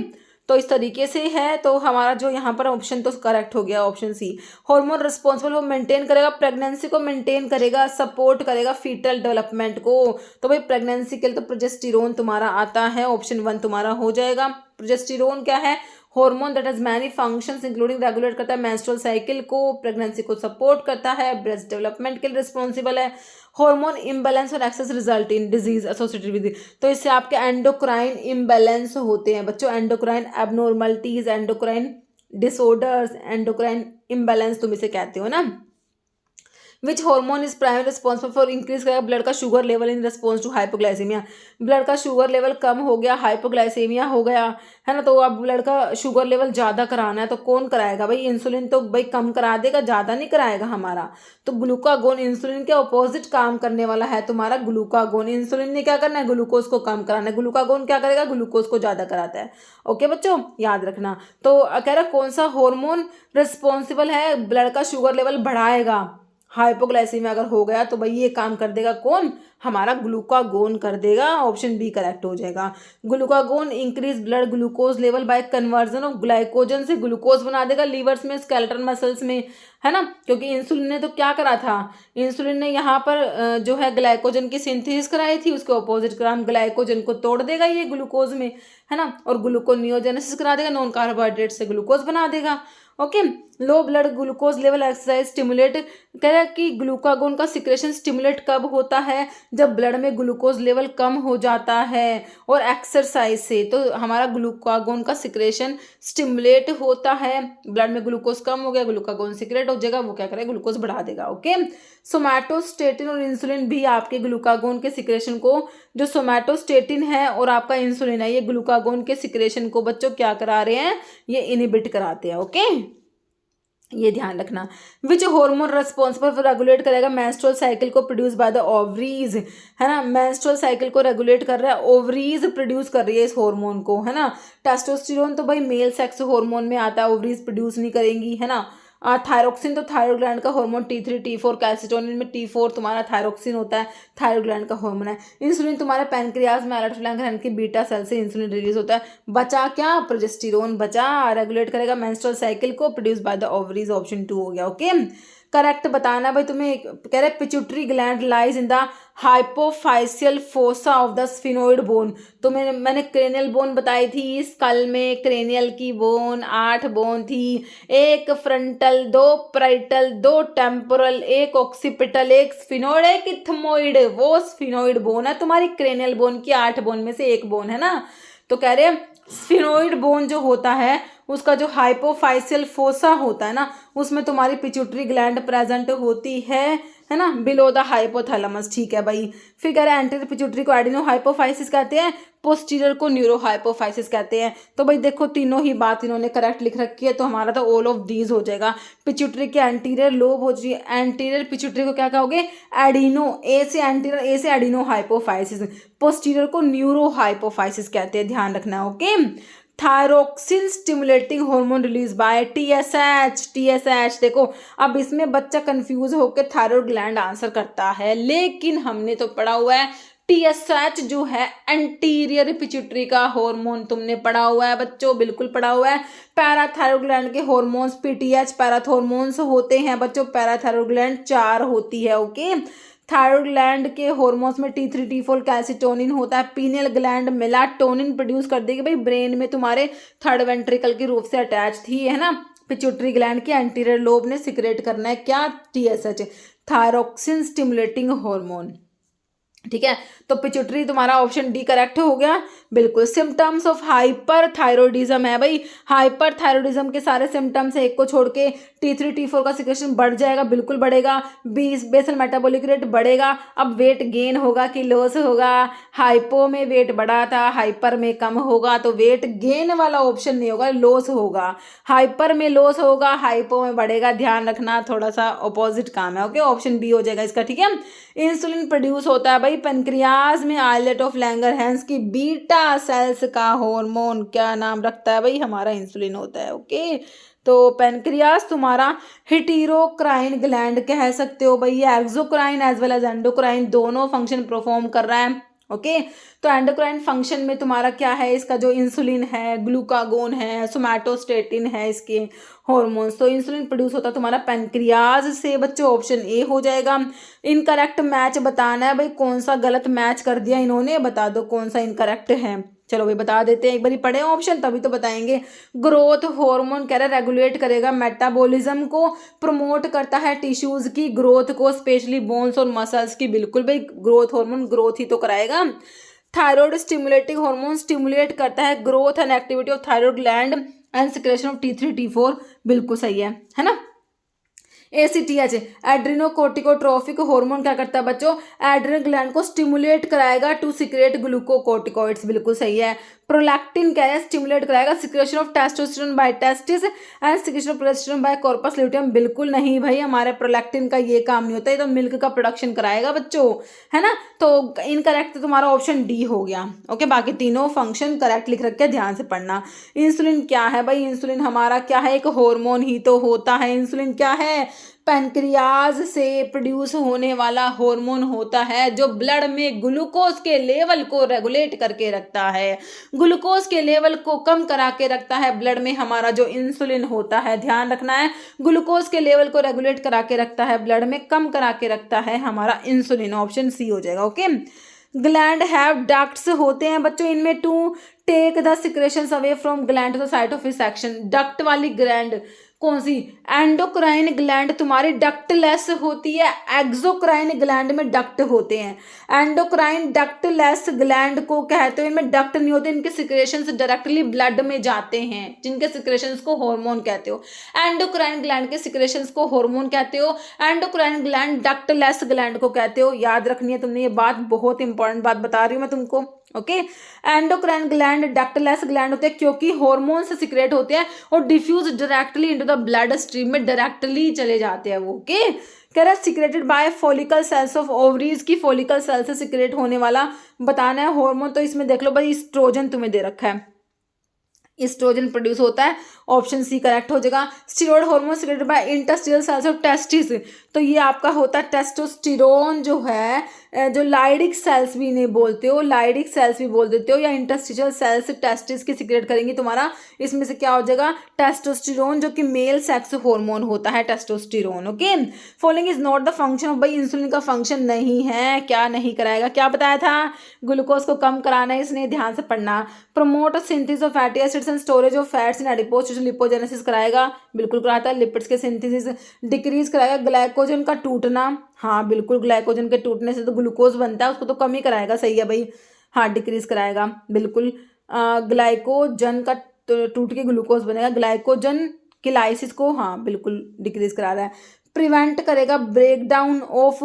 तो इस तरीके से है, तो हमारा जो यहाँ पर ऑप्शन तो करेक्ट हो गया ऑप्शन सी। हार्मोन रिस्पॉन्सिबल वो मेंटेन करेगा प्रेगनेंसी को, मेंटेन करेगा, सपोर्ट करेगा फीटल डेवलपमेंट को। तो भाई प्रेगनेंसी के लिए तो प्रोजेस्टेरोन तुम्हारा आता है, ऑप्शन 1 तुम्हारा हो जाएगा। प्रोजेस्टेरोन क्या है, hormone that has many functions including regulate करता है मेंस्ट्रुअल साइकिल को, प्रेगनेंसी को सपोर्ट करता है, ब्रेस्ट डेवलपमेंट के लिए रिस्पॉन्सिबल है। हार्मोन इम्बैलेंस और excess result in disease associated with, तो इससे आपके एंडोक्राइन इम्बैलेंस होते हैं बच्चों, endocrine abnormalities, endocrine disorders, endocrine imbalance तुम इसे कहते हो ना। Which hormone is primary responsible for increase करेगा ब्लड का sugar level in response to hypoglycaemia. Blood का शुगर लेवल कम हो गया, हाइपोग्लाइसीमिया हो गया, है ना। तो अब ब्लड का शुगर लेवल ज़्यादा कराना है तो कौन कराएगा भाई, इंसुलिन तो भाई कम करा देगा, ज़्यादा नहीं कराएगा हमारा। तो ग्लूकागोन इंसुलिन के अपोजिट काम करने वाला है तुम्हारा ग्लूकागोन। इंसुलिन ने क्या करना है, ग्लूकोज को कम कराना है, ग्लूकागोन क्या करेगा, ग्लूकोज को ज़्यादा कराता है। ओके बच्चों, याद रखना। तो कह रहा कौन सा हार्मोन रिस्पॉन्सिबल है ब्लड का शुगर लेवल बढ़ाएगा, हाइपोग्लाइसीमिया अगर हो गया तो भाई ये काम कर देगा कौन, हमारा ग्लूकागोन कर देगा, ऑप्शन बी करेक्ट हो जाएगा। Glucagon increase blood glucose level by conversion of glycogen से ग्लूकोज बना देगा लीवर्स में, स्केलेटल मसल्स में, है ना, क्योंकि इंसुलिन ने तो क्या करा था, इंसुलिन ने यहाँ पर जो है ग्लाइकोजन की सिंथेसिस कराई थी, उसके ऑपोजिट ग्राम ग्लाइकोजन को तोड़ देगा ये ग्लूकोज में, है ना, और ग्लूकोनियोजेनेसिस करा देगा, नॉन कार्बोहाइड्रेट से ग्लूकोज बना देगा। Okay, low blood glucose level exercise stimulate, कह रहा है कि ग्लूकागोन का सिक्रेशन स्टिमुलेट कब होता है, जब ब्लड में ग्लूकोज लेवल कम हो जाता है और एक्सरसाइज से, तो हमारा ग्लूकागोन का सिक्रेशन स्टिमुलेट होता है, ब्लड में ग्लूकोज कम हो गया, ग्लूकागोन सिक्रेट हो जाएगा, वो क्या करेगा, ग्लूकोज बढ़ा देगा। ओके, सोमैटोस्टेटिन और इंसुलिन भी आपके ग्लूकागोन के सिक्रेशन को, जो सोमैटोस्टेटिन है और आपका इंसुलिन है, ये ग्लूकागोन के सिक्रेशन को बच्चों क्या करा रहे हैं, ये इनहिबिट कराते हैं। ओके, ये ध्यान रखना। Which hormone responsible for regulate करेगा मेंस्ट्रुअल साइकिल को प्रोड्यूस बाय द ओवरीज, है ना, मेंस्ट्रुअल साइकिल को रेगुलेट कर रहा है, ओवरीज प्रोड्यूस कर रही है इस हार्मोन को, है ना। टेस्टोस्टेरोन तो भाई मेल सेक्स हार्मोन में आता है, ओवरीज प्रोड्यूस नहीं करेंगी, है ना। थायरोक्सिन तो थायराइड ग्लैंड का हार्मोन, T3 T4, कैल्सिटोनिन में T4 तुम्हारा थायरोक्सिन होता है, थायराइड ग्लैंड का हार्मोन है। इंसुलिन तुम्हारे पैनक्रियाज में एलेक्ट्रोलाइन ग्लैंड की बीटा सेल से इंसुलिन रिलीज होता है। बचा क्या, प्रोजेस्टेरोन बचा, रेगुलेट करेगा मेंस्ट्रुअल साइकिल को, produce by the ovaries, option 2 हो गया। ओके, करेक्ट बताना भाई तुम्हें, कह रहे pituitary gland lies in the hypophyseal fossa of the sphenoid bone. तो मैंने क्रेनियल बोन बताई थी, स्कल में क्रेनियल की बोन 8 बोन थी, एक फ्रंटल, 2 पैराइटल, 2 टेम्पोरल, एक ऑक्सीपिटल, एक स्फिनोइड, एक इथमोइड, वो स्फिनोइड बोन है तुम्हारी, क्रेनियल बोन की 8 बोन में से एक बोन है ना। तो कह रहे स्फिनोइड बोन जो होता है उसका जो हाइपोफाइसियल फोसा होता है ना, उसमें तुम्हारी पिट्यूटरी ग्लैंड प्रेजेंट होती है ना, बिलो द हाइपोथैलेमस। ठीक है भाई, फिर कह रहे हैं एंटीरियर पिट्यूटरी को एडिनो हाइपोफाइसिस कहते हैं, पोस्टीरियर को न्यूरो हाइपोफाइसिस कहते हैं। तो भाई देखो तीनों ही बात इन्होंने करेक्ट लिख रखी है, तो हमारा तो ऑल ऑफ दीज हो जाएगा। पिट्यूटरी के एंटीरियर लोब हो जाए, एंटीरियर पिट्यूटरी को क्या कहोगे, एडिनो, ए से एंटीरियर, ए से एडिनो हाइपोफाइसिस, पोस्टीरियर को न्यूरो हाइपोफाइसिस कहते हैं, ध्यान रखना। Okay, thyroxine stimulating hormone release by TSH। देखो अब इसमें बच्चा कंफ्यूज होकर थायराइड ग्लैंड आंसर करता है, लेकिन हमने तो पढ़ा हुआ है TSH जो है एंटीरियर पिट्यूटरी का हार्मोन, तुमने पढ़ा हुआ है बच्चों, बिल्कुल पढ़ा हुआ है। पैराथायरॉइड ग्लैंड के हार्मोन्स PTH पैराथॉर्मोन्स होते हैं बच्चों, पैराथायरॉइड ग्लैंड 4 होती है। ओके, थायराइड ग्लैंड के हार्मोन्स में T3 T4 कैल्सिटोनिन होता है, पीनियल ग्लैंड मेलाटोनिन प्रोड्यूस कर देगी, भाई ब्रेन में तुम्हारे थर्ड वेंट्रिकल के रूप से अटैच थी, है ना। पिट्यूटरी ग्लैंड के एंटीरियर लोब ने सिक्रेट करना है क्या, TSH, थायरोक्सिन स्टिमुलेटिंग हार्मोन। ठीक है, तो पिट्यूटरी तुम्हारा ऑप्शन डी करेक्ट हो गया, बिल्कुल। सिम्टम्स ऑफ हाइपर थायरोइडिज्म है भाई, हाइपर थायरोइडिज्म के सारे सिम्टम्स है, एक को छोड़ के T3 T4 का सिक्रेशन बढ़ जाएगा, बिल्कुल बढ़ेगा, बेसल मेटाबॉलिक रेट बढ़ेगा। अब वेट गेन होगा कि लॉस होगा, हाइपो में वेट बढ़ा था, हाइपर में कम होगा, तो वेट गेन वाला ऑप्शन नहीं होगा, लॉस होगा। हाइपर में लॉस होगा, हाइपो में बढ़ेगा, ध्यान रखना, थोड़ा सा अपोजिट काम है। ओके, ऑप्शन बी हो जाएगा इसका। ठीक है, इंसुलिन प्रोड्यूस होता है भाई पेनक्रियाज में, आइलेट ऑफ लैंगरहैंस की बीटा सेल्स का हार्मोन क्या नाम रखता है भाई, हमारा इंसुलिन होता है। ओके, तो पेनक्रियाज तुम्हारा हेटेरोक्राइन ग्लैंड कह सकते हो भाई, exocrine as well as endocrine दोनों फंक्शन परफॉर्म कर रहा है। ओके, तो एंडोक्राइन फंक्शन में तुम्हारा क्या है, इसका जो इंसुलिन है, ग्लूकागोन है, सोमैटोस्टेटिन है, इसके हॉर्मोन्स, तो इंसुलिन प्रोड्यूस होता है तुम्हारा पेनक्रियाज से बच्चों, ऑप्शन ए हो जाएगा। इनकरेक्ट मैच बताना है भाई, कौन सा गलत मैच कर दिया इन्होंने, बता दो कौन सा इनकरेक्ट है। चलो भाई बता देते हैं, एक बार पढ़े ऑप्शन तभी तो बताएंगे। ग्रोथ हार्मोन कह रहा है रेगुलेट करेगा मेटाबॉलिज्म को, प्रमोट करता है टिश्यूज की ग्रोथ को, स्पेशली बोन्स और मसल्स की, बिल्कुल भाई ग्रोथ हार्मोन ग्रोथ ही तो कराएगा। थायराइड स्टिमुलेटिंग हार्मोन स्टिमुलेट करता है growth and activity of thyroid gland and secretion of T3 T4, बिल्कुल सही है ना। ACTH एड्रीनोकोर्टिकोट्रोफिक हार्मोन क्या करता है बच्चों, एड्रिनल ग्लैंड को स्टिमुलेट कराएगा टू सिक्रेट ग्लूकोकोर्टिकॉइड्स, बिल्कुल सही है। प्रोलैक्टिन क्या है, स्टिमुलेट कराएगा secretion of testosterone by testis and secretion of progesterone by corpus luteum, बिल्कुल नहीं भाई, हमारे प्रोलैक्टिन का ये काम नहीं होता, ये तो मिल्क का प्रोडक्शन कराएगा बच्चों, है ना। तो इनकरेक्ट तुम्हारा ऑप्शन डी हो गया। ओके, बाकी तीनों फंक्शन करेक्ट लिख रखे, ध्यान से पढ़ना। इंसुलिन क्या है भाई, इंसुलिन हमारा क्या है, एक हार्मोन ही तो होता है। इंसुलिन क्या है, पैनक्रियाज से प्रोड्यूस होने वाला हार्मोन होता है जो ब्लड में ग्लूकोज के लेवल को रेगुलेट करके रखता है, ग्लूकोज के लेवल को कम करा के रखता है। ब्लड में हमारा जो इंसुलिन होता है, ध्यान रखना है, ग्लूकोज के लेवल को रेगुलेट करा के रखता है, ब्लड में कम करा के रखता है हमारा इंसुलिन। ऑप्शन सी हो जाएगा। ओके, ग्लैंड हैव डक्ट्स होते हैं बच्चों इनमें to take the secretions away from gland to the site of its action. Duct वाली ग्लैंड कौन सी? एंडोक्राइन ग्लैंड तुम्हारी डक्टलेस होती है, एक्सोक्राइन ग्लैंड में डक्ट होते हैं। एंडोक्राइन डक्टलेस ग्लैंड को कहते हैं, इनमें डक्ट नहीं होते, इनके सिक्रेशंस डायरेक्टली ब्लड में जाते हैं, जिनके सिक्रेशंस को हार्मोन कहते हो। एंडोक्राइन ग्लैंड के सिक्रेशंस को हार्मोन कहते हो, एंडोक्राइन ग्लैंड डक्टलेस ग्लैंड को कहते हो। याद रखनी है तुमने ये बात, बहुत इंपॉर्टेंट बात बता रही हूँ मैं तुमको। Okay, endocrine gland ductless gland होते हैं क्योंकि हार्मोन से सिक्रेट होते हैं और diffuse directly into the blood stream में डायरेक्टली चले जाते हैं वो। ओके, कह रहा है secreted by follicle cells of ovaries की फॉलिकल सेल से सिक्रेट होने वाला बताना है हार्मोन। तो इसमें देख लो भाई, एस्ट्रोजन तुम्हें दे रखा है, एस्ट्रोजन प्रोड्यूस होता है। ऑप्शन सी करेक्ट हो जाएगा। Steroid hormone secreted by interstitial cells of testis, तो ये आपका होता है टेस्टोस्टेरोन जो है, जो लाइडिक सेल्स भी इन्हें बोलते हो, लाइडिक सेल्स भी बोल देते हो, या इंटरस्टिशियल सेल्स टेस्टिस की सिक्रेट करेंगी तुम्हारा। इसमें से क्या हो जाएगा? टेस्टोस्टेरोन, जो कि मेल सेक्स हार्मोन होता है testosterone. Okay, following is not the function of, भाई इंसुलिन का फंक्शन नहीं है, क्या नहीं कराएगा, क्या बताया था? ग्लूकोज को कम कराना है, इसने ध्यान से पढ़ना। Promote synthesis of fatty acids and storage of fats in adipose tissue, lipogenesis कराएगा, बिल्कुल कराता है। लिपिड्स के सिंथेसिस डिक्रीज कराएगा। ग्लाइकोजन का टूटना, हाँ बिल्कुल, ग्लाइकोजन के टूटने से तो ग्लूकोज बनता है, उसको तो कम ही कराएगा, सही है भाई, हाँ डिक्रीज कराएगा बिल्कुल। ग्लाइकोजन का टूट के ग्लूकोज बनेगा, ग्लाइकोजन की लाइसिस को हाँ बिल्कुल डिक्रीज करा रहा है। प्रिवेंट करेगा break down of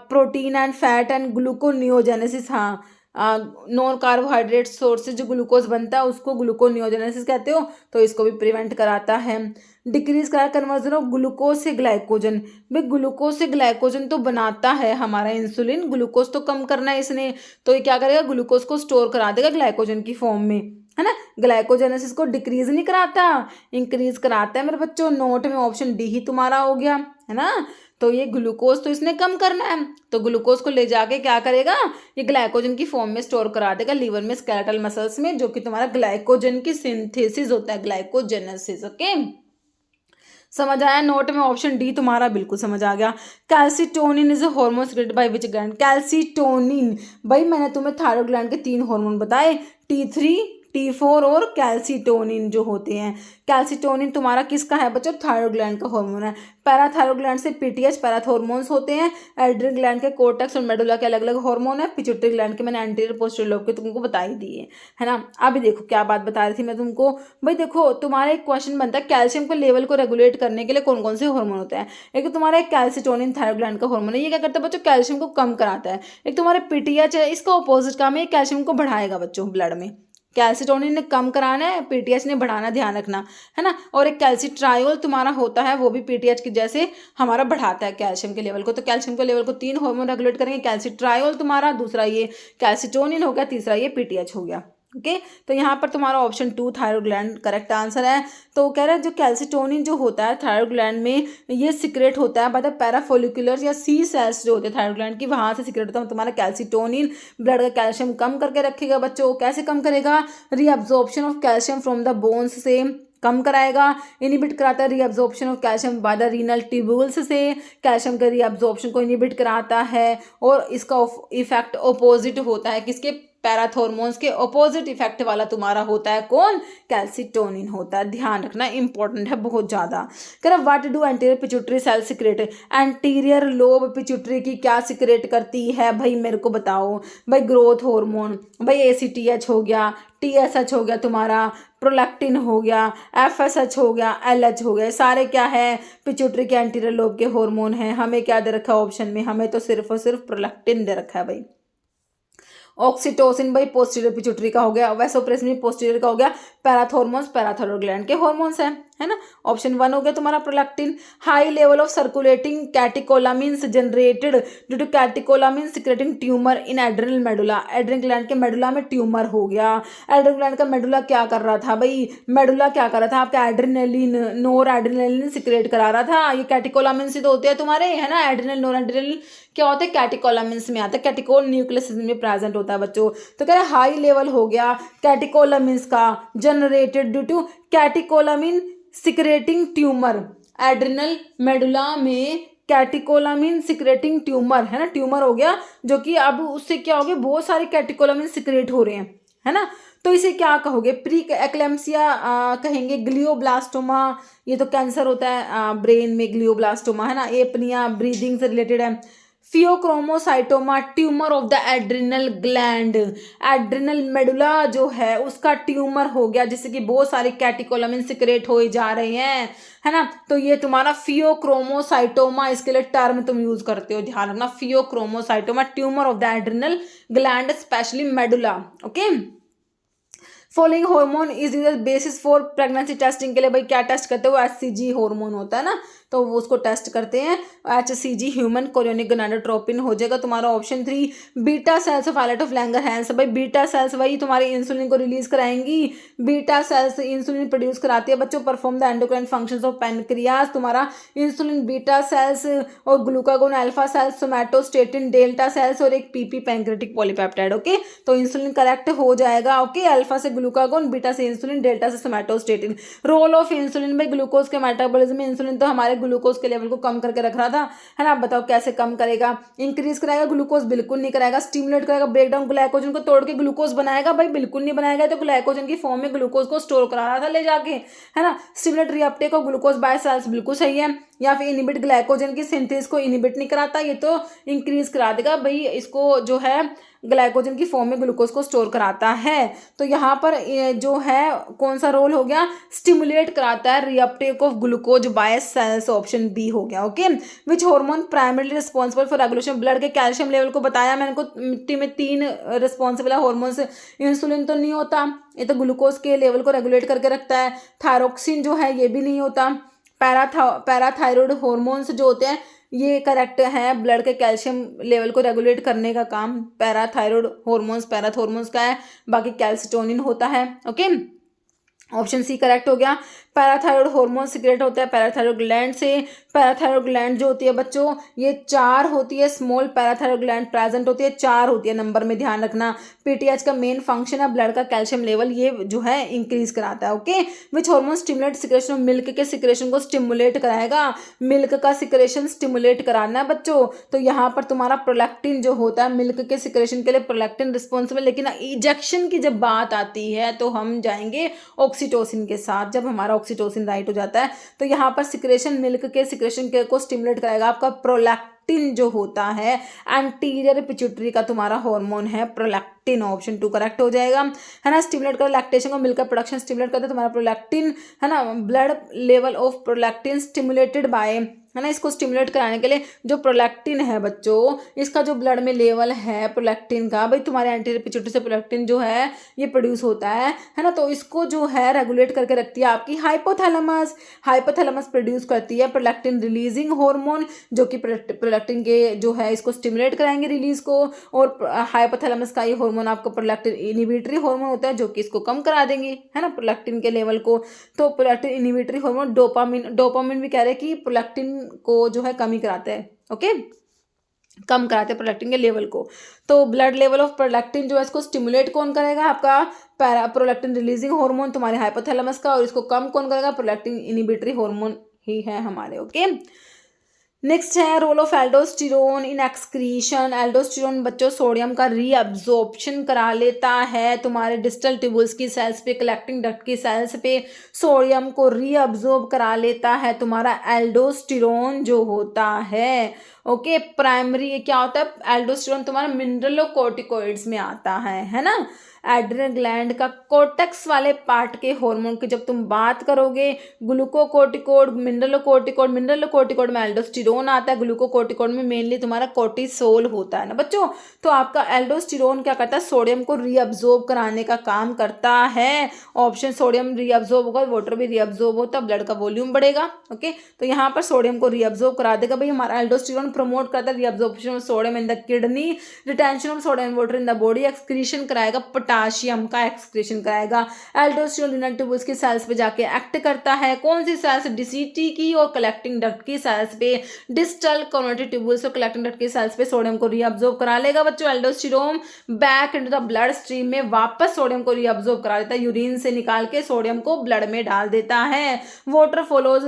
protein and fat and gluconeogenesis, हाँ नॉन कार्बोहाइड्रेट सोर्स से जो ग्लूकोज बनता है उसको ग्लूकोनियोजेनेसिस कहते हो, तो इसको भी प्रिवेंट कराता है। डिक्रीज करा कन्वर्जन ऑफ ग्लूकोज से ग्लाइकोजन, भाई ग्लूकोज से ग्लाइकोजन तो बनाता है हमारा इंसुलिन, ग्लूकोज तो कम करना है इसने, तो ये क्या करेगा? ग्लूकोज को स्टोर करा देगा ग्लाइकोजन की फॉर्म में, है ना। ग्लाइकोजेनेसिस को डिक्रीज नहीं कराता, इंक्रीज कराता है मेरे बच्चों। नोट में ऑप्शन डी ही तुम्हारा हो गया, है ना। तो ये ग्लूकोज तो इसने कम करना है, तो ग्लूकोज को ले जाके क्या करेगा? ये ग्लाइकोजन की फॉर्म में स्टोर करा देगा लीवर में, स्केलेटल मसल्स में, जो कि तुम्हारा ग्लाइकोजन की सिंथेसिस होता है, ग्लाइकोजेनेसिस। ओके, समझ आया? नोट में ऑप्शन डी तुम्हारा बिल्कुल समझ आ गया। Calcitonin is a hormone secreted by which gland? Calcitonin, भाई मैंने तुम्हें थायराइड ग्लैंड के 3 हार्मोन बताए, T3, T4 और कैल्सिटोनिन जो होते हैं। कैल्सिटोनिन तुम्हारा किसका है बच्चों? थायराइड ग्लैंड का हार्मोन है। पैराथायराइड ग्लैंड से पीटीएच पैराथॉर्मोन्स होते हैं। एड्रिनल ग्लैंड के कोर्टेक्स और मेडुला के अलग अलग हार्मोन है। पिट्यूटरी ग्लैंड के मैंने एंटीरियर पोस्टीरियर लोब के तुमको बता ही दिए, है ना। अभी देखो क्या बात बता रही थी मैं तुमको, भाई देखो तुम्हारा एक क्वेश्चन बनता है कैल्शियम के लेवल को रेगुलेट करने के लिए कौन कौन से हार्मोन होते हैं। एक तो तुम्हारा एक कैल्सिटोनिन थायराइड ग्लैंड का हार्मोन है, ये क्या करता है बच्चों? कैल्शियम को कम कराता है। एक तुम्हारे पीटीएच है, इसका ऑपोजिट काम है, कैल्शियम को बढ़ाएगा बच्चों ब्लड में। कैल्सिटोनिन ने कम कराना है, पीटीएच ने बढ़ाना, ध्यान रखना, है ना। और एक कैल्सिट्रायोल तुम्हारा होता है, वो भी पीटीएच की जैसे हमारा बढ़ाता है कैल्शियम के लेवल को। तो कैल्शियम के लेवल को 3 हार्मोन रेगुलेट करेंगे, कैल्सिट्रायोल तुम्हारा, दूसरा ये कैल्सिटोनिन हो गया, तीसरा ये पीटीएच हो गया। ओके, तो यहाँ पर तुम्हारा option 2 thyroid gland correct answer है। तो कह रहा है जो कैल्सिटोनिन जो होता है थायराइड ग्लैंड में, ये सिक्रेट होता है बाय द पैराफोलिकुलर या सी सेल्स जो होते हैं थायराइड ग्लैंड की, वहाँ से सिक्रेट होता है तुम्हारा कैल्सिटोनिन। ब्लड का कैल्शियम कम करके रखेगा बच्चों। कैसे कम करेगा? Reabsorption of calcium from the bones से कम कराएगा। इनिबिट कराता है reabsorption of calcium by the renal tubules से, कैल्शियम के रीअब्जॉर्प्शन को इनिबिट कराता है। और इसका इफेक्ट अपोजिट होता है किसके? पैराथॉर्मोन्स के अपोजिट इफेक्ट वाला तुम्हारा होता है कौन? कैल्सिटोनिन होता है, ध्यान रखना, इंपॉर्टेंट है बहुत ज्यादा। कह what do anterior pituitary cell secrete? Anterior lobe pituitary की क्या सिक्रेट करती है भाई, मेरे को बताओ भाई? ग्रोथ हार्मोन, भाई ACTH हो गया, TSH हो गया तुम्हारा, प्रोलैक्टिन हो गया, FSH हो गया, LH हो गया, सारे क्या है? पिट्यूटरी के एंटीरियर लोब के हार्मोन है। हमें क्या दे रखा है ऑप्शन में? हमें तो सिर्फ और सिर्फ प्रोलैक्टिन दे रखा है भाई। ऑक्सीटोसिन भाई पोस्टीरियर पिट्यूटरी का हो गया, वैसोप्रेसिन पोस्टीरियर का हो गया। पैराथॉर्मोन्स पैराथायरॉइड ग्लैंड के हार्मोन्स हैं, है ना। ऑप्शन 1 हो गया तुम्हारा prolactin. High level of circulating catecholamines generated due to catecholamine secreting tumour in adrenal medulla. Adrenal gland के मेडुला में ट्यूमर हो गया। एड्रिनल ग्लैंड का मेडुला क्या कर रहा था भाई, मेडुला क्या कर रहा था आपका, एड्रिनलिन नोर एड्रिनलिन सिक्रेट करा रहा था। ये कैटेकोलामिन्स तो होते हैं तुम्हारे, है ना। एड्रिनल नोर एड्रिनलिन क्या होते हैं, कैटेकोलामिन्स में आता है, कैटेकोल न्यूक्लियस में प्रेजेंट होता है बच्चों। तो कह रहे हाई लेवल हो गया कैटेकोलामिन्स का generated due to catecholamine secreting tumour. Adrenal medulla में कैटेकोलामिन सिक्रेटिंग ट्यूमर, है ना, ट्यूमर हो गया, जो कि अब उससे क्या हो गया, बहुत सारे कैटेकोलामिन सिक्रेट हो रहे हैं, है ना। तो इसे क्या कहोगे, प्री एक्लेम्सिया कहेंगे, ग्लियोब्लास्टोमा, ये तो कैंसर होता है ब्रेन में, ग्लियोब्लास्टोमा, है ना। एपनिया ब्रीदिंग से रिलेटेड है। Pheochromocytoma tumour of the adrenal gland. Adrenal medulla जो है उसका ट्यूमर हो गया, जिससे कि बहुत सारे कैटेकोलामिन सिक्रेट हो जा रहे हैं, है ना। तो ये तुम्हारा फियोक्रोमोसाइटोमा, इसके लिए टर्म तुम यूज करते हो, ध्यान रखना। Pheochromocytoma tumour of the adrenal gland specially medulla. Okay. Following hormone is used basis for pregnancy testing के लिए भाई क्या टेस्ट करते हो, HCG हार्मोन होता है ना, तो वो उसको टेस्ट करते हैं। HCG ह्यूमन कोरियोनिक गोनाडोट्रोपिन हो जाएगा तुम्हारा option 3। Beta cells of islet of Langerhans, भाई बीटा सेल्स वही तुम्हारी इंसुलिन को रिलीज कराएंगी। बीटा सेल्स इंसुलिन प्रोड्यूस कराती है बच्चों, perform the endocrine functions of pancreas. तुम्हारा इंसुलिन बीटा सेल्स और glucagon alpha cells, somatostatin delta cells और एक PP पैंक्रेटिक पॉलीपेप्टाइड। ओके, तो इंसुलिन करेक्ट हो जाएगा। ओके, अल्फा से ग्लूकागोन, बीटा से इंसुलिन, डेल्टा से सोमैटोस्टेटिन। रोल ऑफ इंसुलिन में ग्लूकोज के मेटाबॉलिज्म में इंसुलिन तो हमारे ग्लूकोज के लेवल को कम करके रख रहा था, है ना। बताओ कैसे कम करेगा, इंक्रीज कराएगा ग्लूकोज, बिल्कुल नहीं कराएगा। स्टिमुलेट करेगा, ब्रेक डाउन ग्लाइकोजन को तोड़ के ग्लूकोज बनाएगा, भाई बिल्कुल नहीं बनाएगा। तो ग्लाइकोजन की फॉर्म में ग्लूकोज को स्टोर करा रहा था ले जाके, है ना। Stimulate reuptake of glucose by cells, बिल्कुल सही है। या फिर इनिबिट ग्लाइकोजन की सिंथेसिस को इनिबिट नहीं कराता, ये तो इंक्रीज करा देगा भाई, इसको जो है ग्लाइकोजन की फॉर्म में ग्लूकोज को स्टोर कराता है। तो यहाँ पर जो है कौन सा रोल हो गया, स्टिमुलेट कराता है reuptake of glucose by cells, option B हो गया। Okay, which hormone primarily responsible for regulation blood के कैल्शियम लेवल को बताया मैंने को, मिट्टी में 3 रिस्पॉन्सिबल हार्मोन्स। इंसुलिन तो नहीं होता, ये तो ग्लूकोज के लेवल को रेगुलेट करके रखता है। थायरोक्सिन जो है ये भी नहीं होता। पैराथायरॉयड हार्मोन्स जो होते हैं ये करेक्ट है, ब्लड के कैल्शियम लेवल को रेगुलेट करने का काम पैराथायरॉयड हार्मोन्स, पैराथॉर्मोन्स का है। बाकी कैल्सिटोनिन होता है। ओके, ऑप्शन सी करेक्ट हो गया। पैराथायरॉयड हार्मोन सिक्रेट होता है पैराथायरॉयड ग्लैंड से। पैराथायरॉयड ग्लैंड जो होती है बच्चों ये 4 होती है, स्मॉल पैराथायरॉयड ग्लैंड प्रेजेंट होती है, 4 होती है नंबर में, ध्यान रखना। PTH का मेन फंक्शन है ब्लड का कैल्शियम लेवल ये जो है इंक्रीज कराता है। Okay, which hormone stimulate secretion of milk के सिक्रेशन को स्टिमुलेट कराएगा, मिल्क का सिक्रेशन स्टिमुलेट कराना है बच्चों। तो यहाँ पर तुम्हारा प्रोलैक्टिन जो होता है मिल्क के सिक्रेशन के लिए प्रोलैक्टिन रिस्पॉन्सिबल, लेकिन इजेक्शन की जब बात आती है तो हम जाएंगे ऑक्सीटोसिन के साथ। जब हमारा ऑक्सीटोसिन राइट हो जाता है तो यहाँ पर सिक्रेशन मिल्क के सिक्रेशन के को स्टिमुलेट कराएगा आपका प्रोलैक्टिन जो होता है, एंटीरियर पिट्यूटरी का तुम्हारा हार्मोन है प्रोलैक्टिन, ऑप्शन 2 करेक्ट हो जाएगा, है ना। स्टिमुलेट कर लैक्टेशन को, मिल्क का प्रोडक्शन स्टिमुलेट करता है तुम्हारा प्रोलैक्टिन, है ना। Blood level of prolactin stimulated by, है ना, इसको स्टिमुलेट कराने के लिए जो प्रोलैक्टिन है बच्चों, इसका जो ब्लड में लेवल है प्रोलैक्टिन का, भाई तुम्हारे एंटीरियर पिट्यूटरी से प्रोलैक्टिन जो है ये प्रोड्यूस होता है ना। तो इसको जो है रेगुलेट करके रखती है आपकी हाइपोथैलेमस। हाइपोथैलेमस प्रोड्यूस करती है प्रोलैक्टिन रिलीजिंग हार्मोन, जो कि प्रोलैक्टिन के जो है इसको स्टिमुलेट कराएंगे रिलीज को। और हाइपोथैलेमस का ये हार्मोन आपको प्रोलैक्टिन इनिबिटरी हार्मोन होता है, जो कि इसको कम करा देंगे, है ना, प्रोलैक्टिन के लेवल को। तो प्रोलैक्टिन इनिबिटरी हार्मोन, डोपामिन भी कह रहे हैं कि प्रोलैक्टिन को जो है कमी कराते हैं। ओके, कम कराते हैं प्रोलैक्टिन के लेवल को। तो ब्लड लेवल ऑफ प्रोलैक्टिन जो है इसको स्टिमुलेट कौन करेगा, आपका प्रोलैक्टिन रिलीजिंग हार्मोन तुम्हारे हाइपोथैलेमस का, और इसको कम कौन करेगा, प्रोलैक्टिन इनिबिटरी हार्मोन ही है हमारे। ओके, नेक्स्ट है role of aldosterone in excretion. Aldosterone बच्चों सोडियम का रीअब्जॉर्प्शन करा लेता है तुम्हारे डिस्टल ट्यूबुल्स की सेल्स पे, कलेक्टिंग डक्ट की सेल्स पे सोडियम को रीअब्जॉर्ब करा लेता है तुम्हारा एल्डोस्टेरोन जो होता है। ओके, प्राइमरी क्या होता है एल्डोस्टेरोन तुम्हारा मिनरलोकॉर्टिकॉइड्स में आता है ना। एड्रिनल ग्लैंड का कोर्टेक्स वाले पार्ट के हार्मोन की जब तुम बात करोगे, ग्लूकोकोर्टिकोड, मिनरलोकोर्टिकोड में एल्डोस्टेरोन आता है, ग्लूकोकोर्टिकोड में मेनली तुम्हारा कोर्टिसोल होता है ना बच्चों। तो आपका एल्डोस्टेरोन क्या करता है, सोडियम को रीअब्जॉर्ब कराने का काम करता है। ऑप्शन सोडियम रीअब्जॉर्ब होगा, वाटर भी रीअब्जॉर्ब होता है, ब्लड का वॉल्यूम बढ़ेगा। ओके, तो यहाँ पर सोडियम को रीअब्जॉर्ब करा देगा भाई हमारा एल्डोस्टेरोन, प्रमोट करता है reabsorption of sodium in the kidney, retention of sodium water in the body, excretion कराएगा पोटाशियम का एक्सक्रीशन कराएगा। एल्डोस्टेरोन रीनल ट्यूबल्स की सेल्स पे जाके एक्ट करता है, कौन सी सेल्स, डीसीटी की और कलेक्टिंग डक्ट की सेल्स पे, डिस्टल करोनरी ट्यूबल्स और कलेक्टिंग डक्ट की सेल्स पे सोडियम को रीअब्जॉर्ब करा लेगा बच्चों। Aldosterone back into the blood stream में वापस सोडियम को रीअब्जॉर्ब करा देता है, यूरिन से निकाल के सोडियम को ब्लड में डाल देता है। वाटर फॉलोज,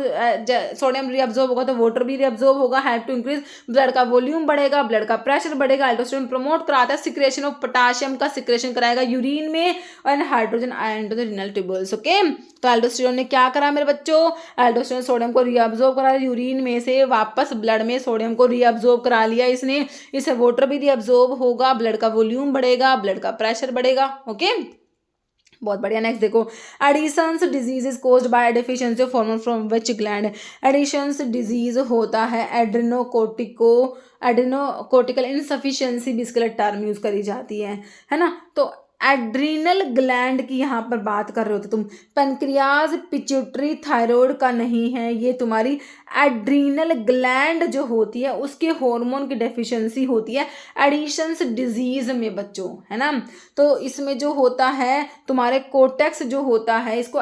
सोडियम रीअब्जॉर्ब होगा तो वाटर भी रीअब्जॉर्ब होगा, हेल्प टू इंक्रीज, ब्लड का वॉल्यूम बढ़ेगा, ब्लड का प्रेशर बढ़ेगा। एल्डोस्टेरोन प्रमोट कराता है सिक्रेशन ऑफ पोटाशियम का सिक्रेशन कराएगा यूरिन में, और hydrogen ion to the renal tubules. Okay, तो एल्डोस्टेरोन ने क्या करा मेरे बच्चों, एल्डोस्टेरोन सोडियम को रीअब्जॉर्ब करा, यूरिन में से वापस ब्लड में सोडियम को रीअब्जॉर्ब करा लिया इसने, इससे वाटर भी रीअब्जॉर्ब होगा, ब्लड का वॉल्यूम बढ़ेगा, ब्लड का प्रेशर बढ़ेगा। ओके, बहुत बढ़िया। नेक्स्ट देखो, Addison's disease is caused by deficiency of hormone from which gland. Addison's disease होता है एड्रेनोकोर्टिकल इनसफिशिएंसी भी इसके लिए टर्म यूज करी जाती है ना। तो एड्रीनल ग्लैंड की यहाँ पर बात कर रहे हो तो तुम, पेनक्रियाज पिट्यूटरी थायराइड का नहीं है, ये तुम्हारी एड्रीनल ग्लैंड जो होती है उसके हार्मोन की डेफिशिएंसी होती है एडिशंस डिजीज में बच्चों, है ना। तो इसमें जो होता है तुम्हारे कोर्टेक्स जो होता है, इसको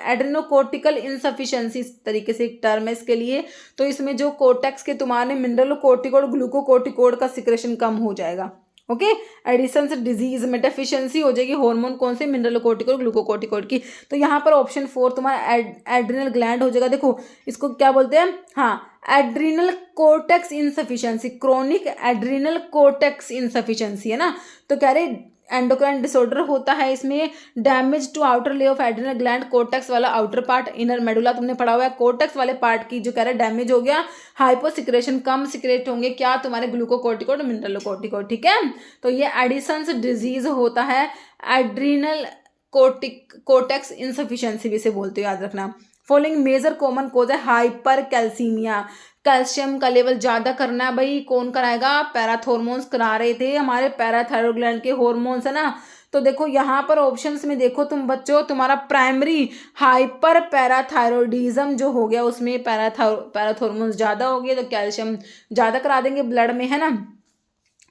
एड्रेनोकोर्टिकल इनसफिशिएंसी इस तरीके से एक टर्म है इसके लिए। तो इसमें जो कोर्टेक्स के तुम्हारे मिनरलोकोर्टिकोड ग्लूकोकोर्टिकोड का सिक्रेशन कम हो जाएगा। ओके, एडिसन्स डिजीज में डेफिशिएंसी हो जाएगी हार्मोन कौन से, मिनरलोकोर्टिकोड ग्लूकोकोर्टिकोड की। तो यहाँ पर ऑप्शन 4 तुम्हारा एड्रिनल ग्लैंड हो जाएगा। देखो इसको क्या बोलते हैं, हाँ, adrenal cortex insufficiency, chronic adrenal cortex insufficiency है ना। तो कह रहे एंडोक्राइन डिसऑर्डर होता है इसमें, damage to outer layer of adrenal gland, cortex वाला आउटर पार्ट, इनर मेडुला तुमने पढ़ा हुआ है, कोर्टेक्स वाले पार्ट की जो कह रहे डैमेज हो गया, हाइपो सिक्रेशन, कम सिक्रेट होंगे क्या तुम्हारे ग्लूकोकोर्टिकोड मिनरलोकोर्टिकोड, ठीक है। तो ये एडिसन्स डिजीज होता है एड्रिनल कोर्टेक्स इनसफिशिएंसी भी से बोलते हो, याद रखना। फॉलोइंग मेजर कॉमन कोज है हाइपर कैल्सीमिया, कैल्शियम का लेवल ज़्यादा करना है भाई, कौन कराएगा, पैराथॉर्मोन्स करा रहे थे हमारे पैराथायरॉइड ग्लैंड के हार्मोन्स है ना। तो देखो यहाँ पर ऑप्शंस में देखो तुम बच्चों, तुम्हारा प्राइमरी हाइपर पैराथायरॉइडिज्म जो हो गया उसमें पैराथॉर्मोन्स ज़्यादा हो गए तो कैल्शियम ज़्यादा करा देंगे ब्लड में, है ना।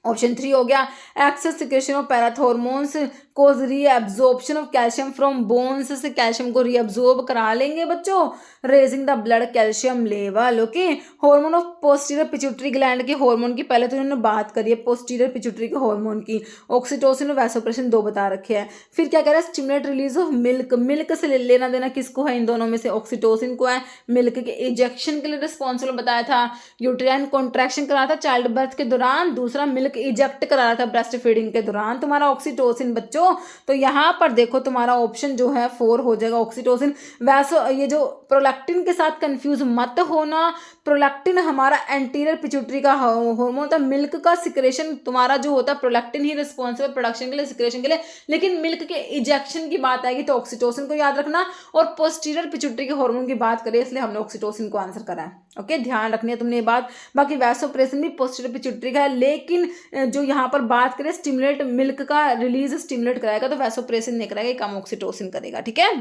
ऑप्शन 3 हो गया, excess secretion of parathormones cause reabsorption of calcium from bones, से कैल्शियम को रीअब्जॉर्ब करा लेंगे बच्चों, raising the blood calcium level. Okay, hormone of posterior pituitary gland के हार्मोन की पहले तो इन्होंने बात करी है पोस्टीरियर पिट्यूटरी के हार्मोन की, ऑक्सीटोसिन और वैसोप्रेसिन 2 बता रखे हैं। फिर क्या कह रहा है, stimulate release of milk, milk से लेना देना किसको है, इन दोनों में से ऑक्सीटोसिन को है, मिल्क के इजेक्शन के लिए रिस्पॉन्सिबल बताया था, यूटेराइन कॉन्ट्रैक्शन करा था चाइल्ड बर्थ के दौरान, दूसरा मिल्क इजेक्ट करा रहा था ब्रेस्ट फीडिंग के दौरान तुम्हारा ऑक्सीटोसिन बच्चों। तो यहाँ पर देखो तुम्हारा ऑप्शन जो है 4 हो जाएगा ऑक्सीटोसिन। वैसे ये जो प्रोलैक्टिन के साथ कंफ्यूज मत होना, प्रोलैक्टिन हमारा एंटीरियर पिट्यूटरी का हार्मोन होता है, मिल्क का सिक्रेशन तुम्हारा जो होता है प्रोलैक्टिन ही रिस्पॉन्सिबल प्रोडक्शन के लिए, सिक्रेशन के लिए, लेकिन मिल्क के इजेक्शन की बात आएगी तो ऑक्सीटोसिन को याद रखना, और पोस्टीरियर पिट्यूटरी के हार्मोन की बात करें इसलिए हमने ऑक्सीटोसिन को आंसर करा है। ओके, ध्यान रखनी है तुमने ये बात। बाकी वैसोप्रेसिन भी पोस्टीरियर पिट्यूटरी का है, लेकिन जो यहाँ पर बात करें स्टिमुलेट मिल्क का रिलीज स्टिमुलेट कराएगा तो वैसोप्रेसिन नहीं कराएगा, कम ऑक्सीटोसिन करेगा, ठीक है,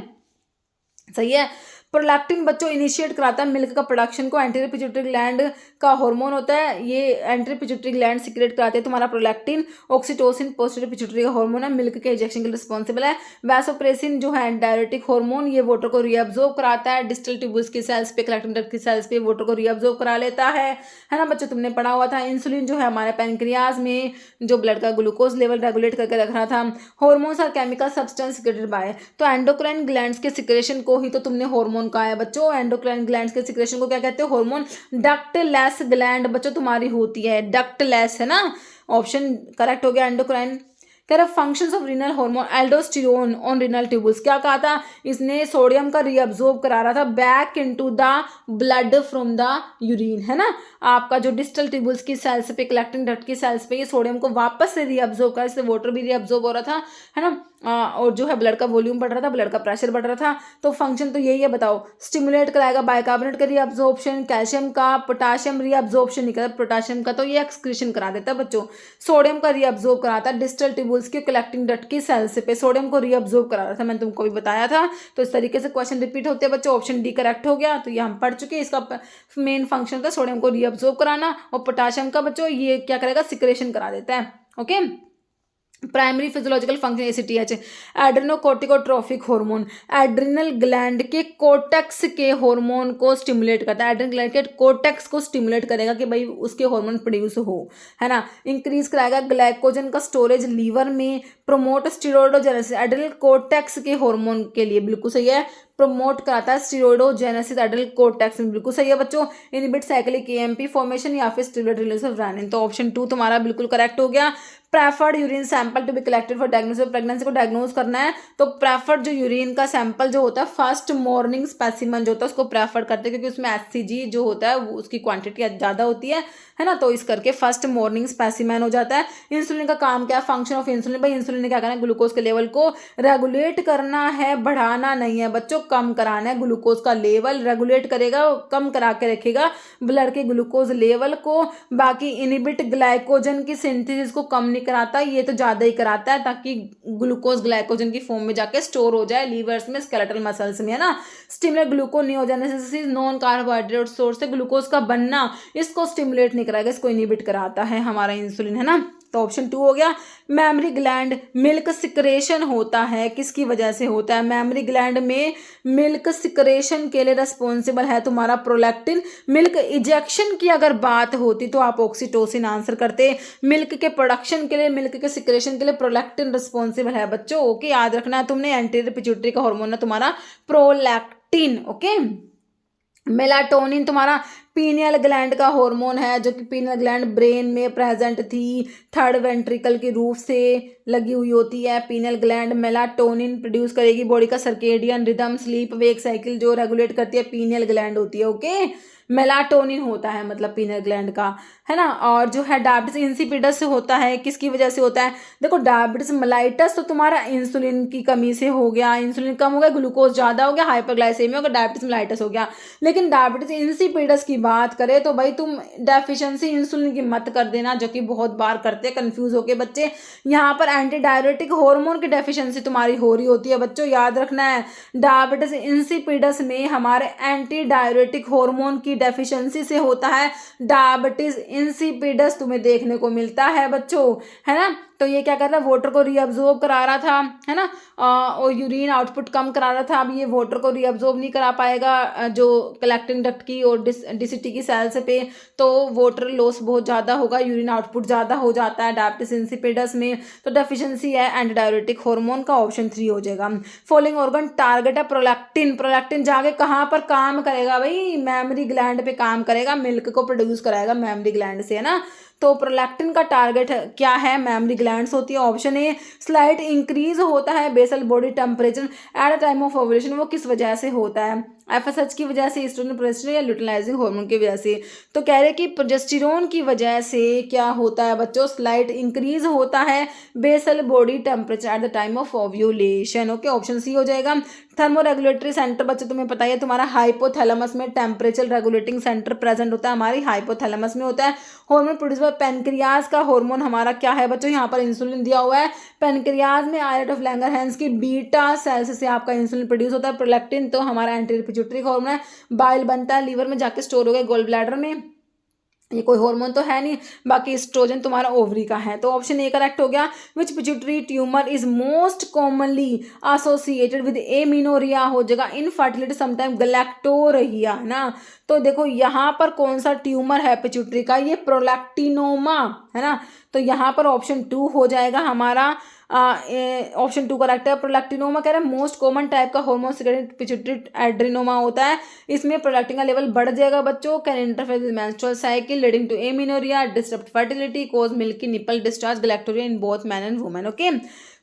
सही है। प्रोलैक्टिन बच्चों इनिशिएट कराता है मिल्क का प्रोडक्शन को, एंटीरियर पिट्यूटरी ग्लैंड का हार्मोन होता है, ये एंटीरियर पिट्यूटरी ग्लैंड सिक्रेट कराते हैं तुम्हारा प्रोलैक्टिन, ऑक्सीटोसिन पोस्टीरियर पिट्यूटरी का हार्मोन है, मिल्क के इंजेक्शन के लिए रिस्पॉन्सिबल है, वैसोप्रेसिन जो है डायरेटिक हार्मोन, ये वाटर को रीअब्जॉर्ब कराता है, डिस्टल ट्यूबल्स की सेल्स पे, कलेक्टिंग डक्ट की सेल्स पे वाटर को रीअब्जॉर्ब करा लेता है ना बच्चों, तुमने पढ़ा हुआ था। इंसुलिन जो है हमारे पैनक्रियाज में जो ब्लड का ग्लूकोज लेवल रेगुलेट करके रख रहा था। Hormones are chemical substance secreted by, तो एंडोक्राइन ग्लैंड्स के सिक्रेशन को ही तो तुमने हार्मोन कहा है बच्चों, एंडोक्राइन ग्लैंड्स के सिक्रेशन को क्या कहते हैं, हार्मोन। डक्टलेस ग्लैंड बच्चों तुम्हारी होती है, डक्टलेस है ना, ऑप्शन करेक्ट हो गया एंडोक्राइन। कह रहा functions of renal hormone aldosterone on renal tubules, क्या कहा था इसने, सोडियम का रीअब्जॉर्ब करा रहा था back into the blood from the urine, है ना, आपका जो डिस्टल ट्यूबल्स की सेल्स पे, कलेक्टिंग डक्ट की सेल्स पे ये सोडियम को वापस से रीअब्जॉर्ब करा, इससे वाटर भी रीअब्जॉर्ब हो रहा था, है ना, और जो है ब्लड का वॉल्यूम बढ़ रहा था, ब्लड का प्रेशर बढ़ रहा था। तो फंक्शन तो यही है, बताओ, स्टिमुलेट कराएगा बाइकार्बोनेट का रीअब्जॉर्प्शन, कैल्शियम का, पोटाशियम रीअब्जॉर्प्शन नहीं करता, पोटाशियम का तो ये एक्सक्रीशन करा देता है बच्चों, सोडियम का रीअब्जॉर्ब कराता है डिस्टल ट्यूबल्स की कलेक्टिंग डक्ट की सेल्स पे, सोडियम को रीअब्जॉर्ब करा रहा था, मैंने तुमको भी बताया था। तो इस तरीके से क्वेश्चन रिपीट होते हैं बच्चों, ऑप्शन डी करेक्ट हो गया। तो ये हम पढ़ चुके हैं, इसका मेन फंक्शन था सोडियम को रीअब्जॉर्ब कराना, और पोटाशियम का बच्चों ये क्या करेगा, सिक्रेशन करा देता है। Okay, primary physiological function ACTH, adrenocorticotrophic hormone, adrenal gland के कोर्टेक्स के हार्मोन को स्टिमुलेट करता है, एड्रिनल ग्लैंड के कोर्टेक्स को स्टिमुलेट करेगा कि भाई उसके हार्मोन प्रोड्यूस हो, है ना, इंक्रीज कराएगा ग्लाइकोजन का स्टोरेज लीवर में, प्रोमोट स्टीरोइडोजेनेसिस, एड्रिनल कोर्टेक्स के हार्मोन के लिए बिल्कुल सही है, प्रोमोट कराता है स्टीरोइडोजेनेसिस एड्रिनल कोर्टेक्स में, बिल्कुल सही है बच्चों, इनहिबिट साइक्लिक एएमपी फॉर्मेशन या फिर स्टिमुलेट रिलीज ऑफ रेनिन। तो ऑप्शन 2 तुम्हारा बिल्कुल करेक्ट हो गया। Preferred urine sample to be collected for diagnosis, pregnancy को डायग्नोज करना है तो प्रेफर्ड जो यूरिन का सैंपल जो होता है, फर्स्ट मॉर्निंग स्पेसिमन जो होता है उसको प्रेफर करते हैं, क्योंकि उसमें एचसीजी जो होता है वो उसकी क्वांटिटी ज़्यादा होती है ना, तो इस करके फर्स्ट मॉर्निंग स्पेसिमन हो जाता है। इंसुलिन का काम क्या है, फंक्शन ऑफ इंसुलिन, भाई इंसुलिन ने क्या करना है, ग्लूकोज के लेवल को रेगुलेट करना है, बढ़ाना नहीं है बच्चों, कम कराना है, ग्लूकोज का लेवल रेगुलेट करेगा, कम करा के रखेगा ब्लड के ग्लूकोज लेवल को, बाकी इनहिबिट ग्लाइकोजन की सिंथेसिस को कम नहीं कराता, ये तो ज़्यादा ही कराता है, ताकि ग्लूकोज ग्लाइकोजन की फॉर्म में जाके स्टोर हो जाए लीवर्स में, स्केलेटल मसल्स में, है ना, stimulate gluconeogenesis, non carbohydrate source से ग्लूकोज का बनना, इसको स्टिमुलेट नहीं कराएगा, इसको इनहिबिट कराता है हमारा इंसुलिन, है ना। तो ऑप्शन 2 हो गया। मैमरी ग्लैंड मिल्क सिक्रेशन होता है, किसकी वजह से होता है, मैमरी ग्लैंड में मिल्क सिक्रेशन के लिए रिस्पॉन्सिबल है तुम्हारा प्रोलैक्टिन। मिल्क इजेक्शन की अगर बात होती तो आप ऑक्सीटोसिन आंसर करते, मिल्क के प्रोडक्शन के लिए, मिल्क के सिक्रेशन के लिए प्रोलैक्टिन रिस्पॉन्सिबल है बच्चों। ओके, याद रखना है तुमने, एंटीरियर पिट्यूटरी का हार्मोन है तुम्हारा प्रोलैक्टिन। ओके, मेलाटोनिन तुम्हारा पीनियल ग्लैंड का हार्मोन है, जो कि पीनियल ग्लैंड ब्रेन में प्रेजेंट थी, थर्ड वेंट्रिकल के रूप से लगी हुई होती है। पीनियल ग्लैंड मेलाटोनिन प्रोड्यूस करेगी, बॉडी का circadian rhythm, sleep wake cycle जो रेगुलेट करती है पीनियल ग्लैंड होती है। ओके, मेलाटोनिन होता है मतलब पीनियल ग्लैंड का, है ना। और जो है डायबिटीज इंसिपिडस से होता है, किसकी वजह से होता है, देखो डायबिटीज मेलाइटस तो तुम्हारा इंसुलिन की कमी से हो गया, इंसुलिन कम हो गया, ग्लूकोज ज़्यादा हो गया, हाइपरग्लाइसेमिया हो गया, डायबिटीज मेलाइटस हो गया। लेकिन डायबिटीज इंसिपिडस की बात करें तो भाई तुम डेफिशिएंसी इंसुलिन की मत कर देना, जो कि बहुत बार करते हैं कंफ्यूज होके बच्चे। यहाँ पर एंटी डायरेटिक हार्मोन की डेफिशिएंसी तुम्हारी हो रही होती है बच्चों, याद रखना है। डायबिटीज इंसिपिडस में हमारे एंटी डायरेटिक हार्मोन की डेफिशिएंसी से होता है डायबिटीज इंसिपिडस, तुम्हें देखने को मिलता है बच्चों, है ना। तो ये क्या कर रहा है, वाटर को रीअब्जॉर्ब करा रहा था, है ना, और यूरिन आउटपुट कम करा रहा था। अब ये वाटर को रीअब्जॉर्ब नहीं करा पाएगा जो कलेक्टिंग डक्ट की और डीसीटी की सेल्स पे, तो वाटर लॉस बहुत ज़्यादा होगा, यूरिन आउटपुट ज़्यादा हो जाता है डायबिटीज इंसिपिडस में। तो डेफिशिएंसी है एंटी डायरेटिक हार्मोन का, ऑप्शन 3 हो जाएगा। फॉलोइंग ऑर्गन टारगेट है प्रोलैक्टिन, प्रोलैक्टिन जाके कहाँ पर काम करेगा भाई, मेमोरी ग्लैंड पे काम करेगा, मिल्क को प्रोड्यूस कराएगा मेमोरी ग्लैंड से, है ना। तो प्रोलैक्टिन का टारगेट क्या है, मेमोरी ग्लैंड्स होती है। ऑप्शन ए स्लाइट इंक्रीज होता है basal body temperature at the time of ovulation, वो किस वजह से होता है, एफएसएच की वजह से, एस्ट्रोजन प्रोजेस्टेरोन या ल्यूटिनाइजिंग हार्मोन की वजह से। तो कह रहे कि प्रोजेस्टेरोन की वजह से क्या होता है बच्चों, स्लाइट इंक्रीज होता है basal body temperature at the time of ovulation. Okay, option C हो जाएगा। थर्मोरेगुलेटरी सेंटर बच्चों तुम्हें पता है तुम्हारा हाइपोथैलेमस में टेम्परेचर रेगुलेटिंग सेंटर प्रेजेंट होता है, हमारी हाइपोथैलेमस में होता है। हार्मोन प्रोड्यूस बाय पेनक्रियाज का हार्मोन हमारा क्या है बच्चों, यहाँ पर इंसुलिन दिया हुआ है। पेनक्रियाज में आयलेट ऑफ लैंगरहैंस की बीटा सेल्स से आपका इंसुलिन प्रोड्यूस होता है। प्रोलैक्टिन तो हमारा एंटीरियर पिट्यूटरी हार्मोन है, बाइल बनता है, लीवर में जाके स्टोर हो गया, गोल ब्लैडर में, ये कोई हार्मोन तो है नहीं। बाकी एस्ट्रोजन तुम्हारा ओवरी का है, तो ऑप्शन ए करेक्ट हो गया। Which pituitary tumour is most commonly associated with amenorrhoea हो जाएगा, इनफर्टिलिटी समटाइम गैलेक्टोरिया, है ना। तो देखो यहाँ पर कौन सा ट्यूमर है पिट्यूटरी का, ये प्रोलैक्टिनोमा, है ना। तो यहाँ पर ऑप्शन 2 हो जाएगा हमारा ऑप्शन 2 करेक्ट है। प्रोलैक्टिनोमा कह रहा है मोस्ट कॉमन टाइप का हार्मोन सिक्रेटेड पिट्यूटरी एड्रेनोमा होता है, इसमें प्रोलैक्टिन का लेवल बढ़ जाएगा बच्चों। Can interfere with menstrual cycle leading to amenorrhoea, disturb fertility, cause milky nipple discharge, galactorrhoea in both man and women. Okay,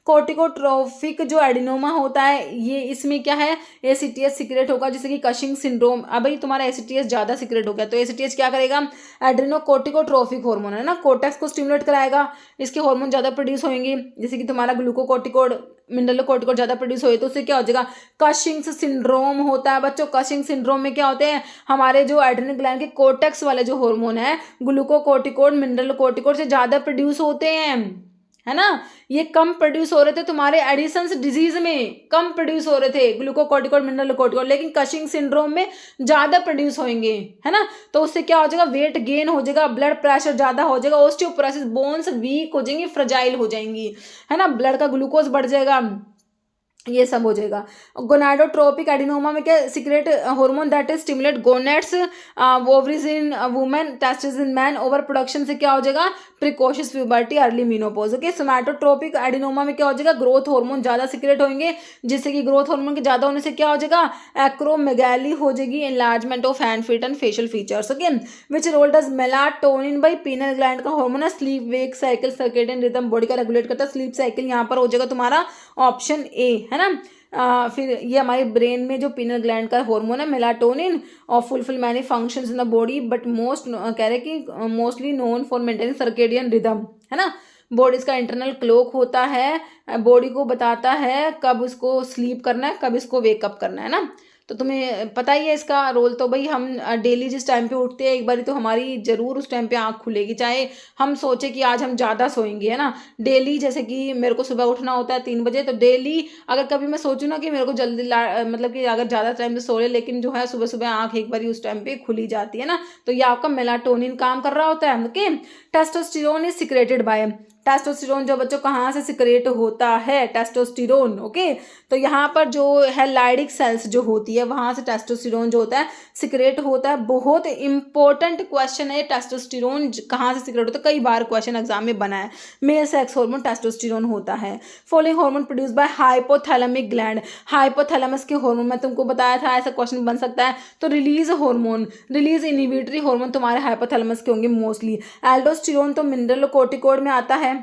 corticotrophic जो adenoma होता है ये इसमें क्या है, एसीटीएस सिक्रेट होगा, जैसे कि कशिंग सिंड्रोम। अब भाई तुम्हारा एसीटीएस ज़्यादा सिक्रेट हो गया तो एसीटीएस क्या करेगा, एड्रेनोकोर्टिकोट्रोफिक हार्मोन है ना, कोर्टेक्स को स्टिमुलेट कराएगा, इसके हार्मोन ज़्यादा प्रोड्यूस होंगे, जैसे कि तुम्हारा ग्लूकोकोर्टिकोड मिनरलोकोर्टिकोड ज़्यादा प्रोड्यूस होए तो उससे क्या हो जाएगा, कशिंग्स सिंड्रोम होता है बच्चों। कशिंग सिंड्रोम में क्या होते हैं, हमारे जो एड्रेनल ग्लैंड के कोर्टेक्स वाले जो हार्मोन है ग्लूकोकोर्टिकोड मिनरलोकोर्टिकोड से ज़्यादा प्रोड्यूस होते हैं, है ना, ये कम प्रोड्यूस हो रहे थे तुम्हारे एडिसन्स डिजीज में, कम प्रोड्यूस हो रहे थे ग्लूकोकोर्टिकोड मिनरलोकोर्टिकोड, लेकिन कशिंग सिंड्रोम में ज़्यादा प्रोड्यूस होंगे, है ना, तो उससे क्या हो जाएगा, वेट गेन हो जाएगा, ब्लड प्रेशर ज़्यादा हो जाएगा, ऑस्टियोपोरोसिस, बोन्स वीक हो जाएंगी, फ्रजाइल हो जाएंगी, है ना, ब्लड का ग्लूकोज बढ़ जाएगा, ये सब हो जाएगा। गोनाडोट्रोपिक एडिनोमा में क्या, secrete hormone that is stimulate gonads ovaries in women, testis in man, over production से क्या हो जाएगा, precocious puberty, early menopause. Okay, somatotropic adenoma में क्या हो जाएगा, ग्रोथ हार्मोन ज़्यादा सीक्रेट होंगे, जिससे कि ग्रोथ हार्मोन के ज़्यादा होने से क्या हो जाएगा, एक्रोमेगाली हो जाएगी, enlargement of hand feet and facial features. Okay, which role does melatonin by pineal gland का हार्मोन है, sleep wake cycle circadian rhythm body का रेगुलेट करता है, स्लीप साइकिल यहाँ पर हो जाएगा तुम्हारा ऑप्शन ए, है ना। फिर ये हमारे ब्रेन में जो पीनल ग्लैंड का हार्मोन है मेलाटोनिन और fulfil many functions in the body but most कह रहे कि mostly known for maintaining circadian rhythm, है ना, बॉडी इसका इंटरनल क्लॉक होता है, बॉडी को बताता है कब उसको स्लीप करना है, कब इसको वेकअप करना है ना। तो तुम्हें पता ही है इसका रोल, तो भाई हम डेली जिस टाइम पे उठते हैं एक बारी तो हमारी ज़रूर उस टाइम पे आँख खुलेगी, चाहे हम सोचे कि आज हम ज़्यादा सोएंगे, है ना, डेली जैसे कि मेरे को सुबह उठना होता है 3 बजे, तो डेली अगर कभी मैं सोचूं ना कि मेरे को जल्दी मतलब कि अगर ज़्यादा टाइम से सो ले, लेकिन जो है सुबह सुबह आँख एक बारी उस टाइम पे खुली जाती है ना, तो ये आपका मेलाटोनिन काम कर रहा होता है। Okay, testosterone is secreted by, testosterone जो बच्चों कहाँ से सिक्रेट होता है, टेस्टोस्टेरोन। ओके, तो यहाँ पर जो है लाइडिक सेल्स जो होती है वहाँ से टेस्टोस्टेरोन जो होता है सिक्रेट होता है। बहुत इंपॉर्टेंट क्वेश्चन है, टेस्टोस्टेरोन कहाँ से सिक्रेट होता है, कई बार क्वेश्चन एग्जाम में बना है। मेल सेक्स हार्मोन टेस्टोस्टेरोन होता है। Following hormone produce by hypothalamic gland, hypothalamus के हार्मोन मैं तुमको बताया था, ऐसा क्वेश्चन बन सकता है। तो release hormone, release inhibitory hormone तुम्हारे हाइपोथैलेमस के होंगे मोस्टली। एल्डोस्टेरोन तो मिनरलोकोर्टिकोड में आता है,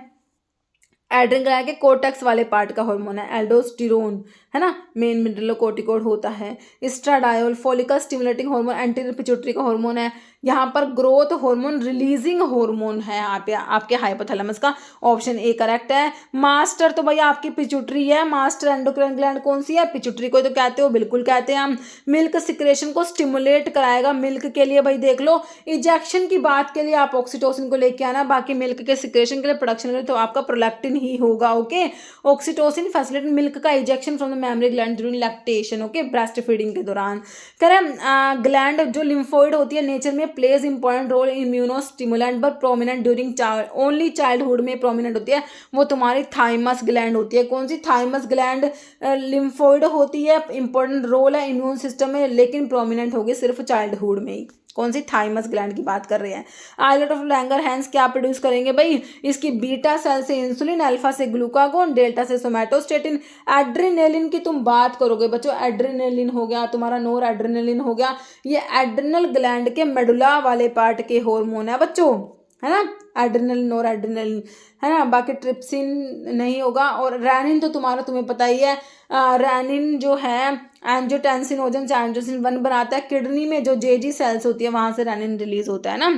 एड्रेनल ग्लैंड के कोर्टेक्स वाले पार्ट का हार्मोन है एल्डोस्टेरोन, है ना, मेन मिनरलोकोर्टिकोड होता है। Estradiol follicle stimulating hormone anterior pituitary का हार्मोन है, यहाँ पर ग्रोथ हार्मोन रिलीजिंग हार्मोन है आपके हाइपोथैलेमस का, ऑप्शन ए करेक्ट है। मास्टर तो भाई आपकी पिट्यूटरी है, मास्टर एंडोक्राइन ग्लैंड कौन सी है, पिट्यूटरी को तो कहते हो, बिल्कुल कहते हैं हम। मिल्क सिक्रेशन को स्टिमुलेट कराएगा, मिल्क के लिए भाई देख लो, इजेक्शन की बात के लिए आप ऑक्सीटोसिन को लेके आना, बाकी मिल्क के सिक्रेशन के लिए प्रोडक्शन के लिए तो आपका प्रोलैक्टिन ही होगा। ओके, ऑक्सीटोसिन फैसिलिटेट मिल्क का ejection from the mammary gland during lactation, okay, breast feeding के दौरान। कह रहे ग्लैंड जो लिम्फोइड होती है नेचर में plays important role immunostimulant पर प्रोमिनेंट ड्यूरिंग ओनली चाइल्डहुड में प्रोमिनेंट होती है, वो तुम्हारी थाइमस ग्लैंड होती है। कौन सी, थाइमस ग्लैंड लिम्फोइड होती है, इंपॉर्टेंट रोल है इम्यून सिस्टम में, लेकिन प्रोमिनेंट होगी सिर्फ चाइल्डहुड में ही। कौन सी, थाइमस ग्लैंड की बात कर रहे हैं। आइलेट ऑफ लैंगरहैंस क्या प्रोड्यूस करेंगे भाई, इसकी बीटा सेल से इंसुलिन, अल्फा से ग्लूकागोन, डेल्टा से सोमैटोस्टेटिन, एड्रेनेलिन की तुम बात करोगे बच्चों, एड्रेनेलिन हो गया तुम्हारा, नोर एड्रेनेलिन हो गया, ये एड्रेनल ग्लैंड के मेडुला वाले पार्ट के हार्मोन है बच्चों, है ना, एड्रेनलिन और एड्रेनलिन, है ना, बाकी ट्रिप्सिन नहीं होगा। और रैनिन तो तुम्हें पता ही है, रैनिन जो है एंजियोटेंसिनोजन एंजियोटेंसिन 1 बनाता है, किडनी में जो जेजी सेल्स होती है वहां से रैनिन रिलीज होता है ना।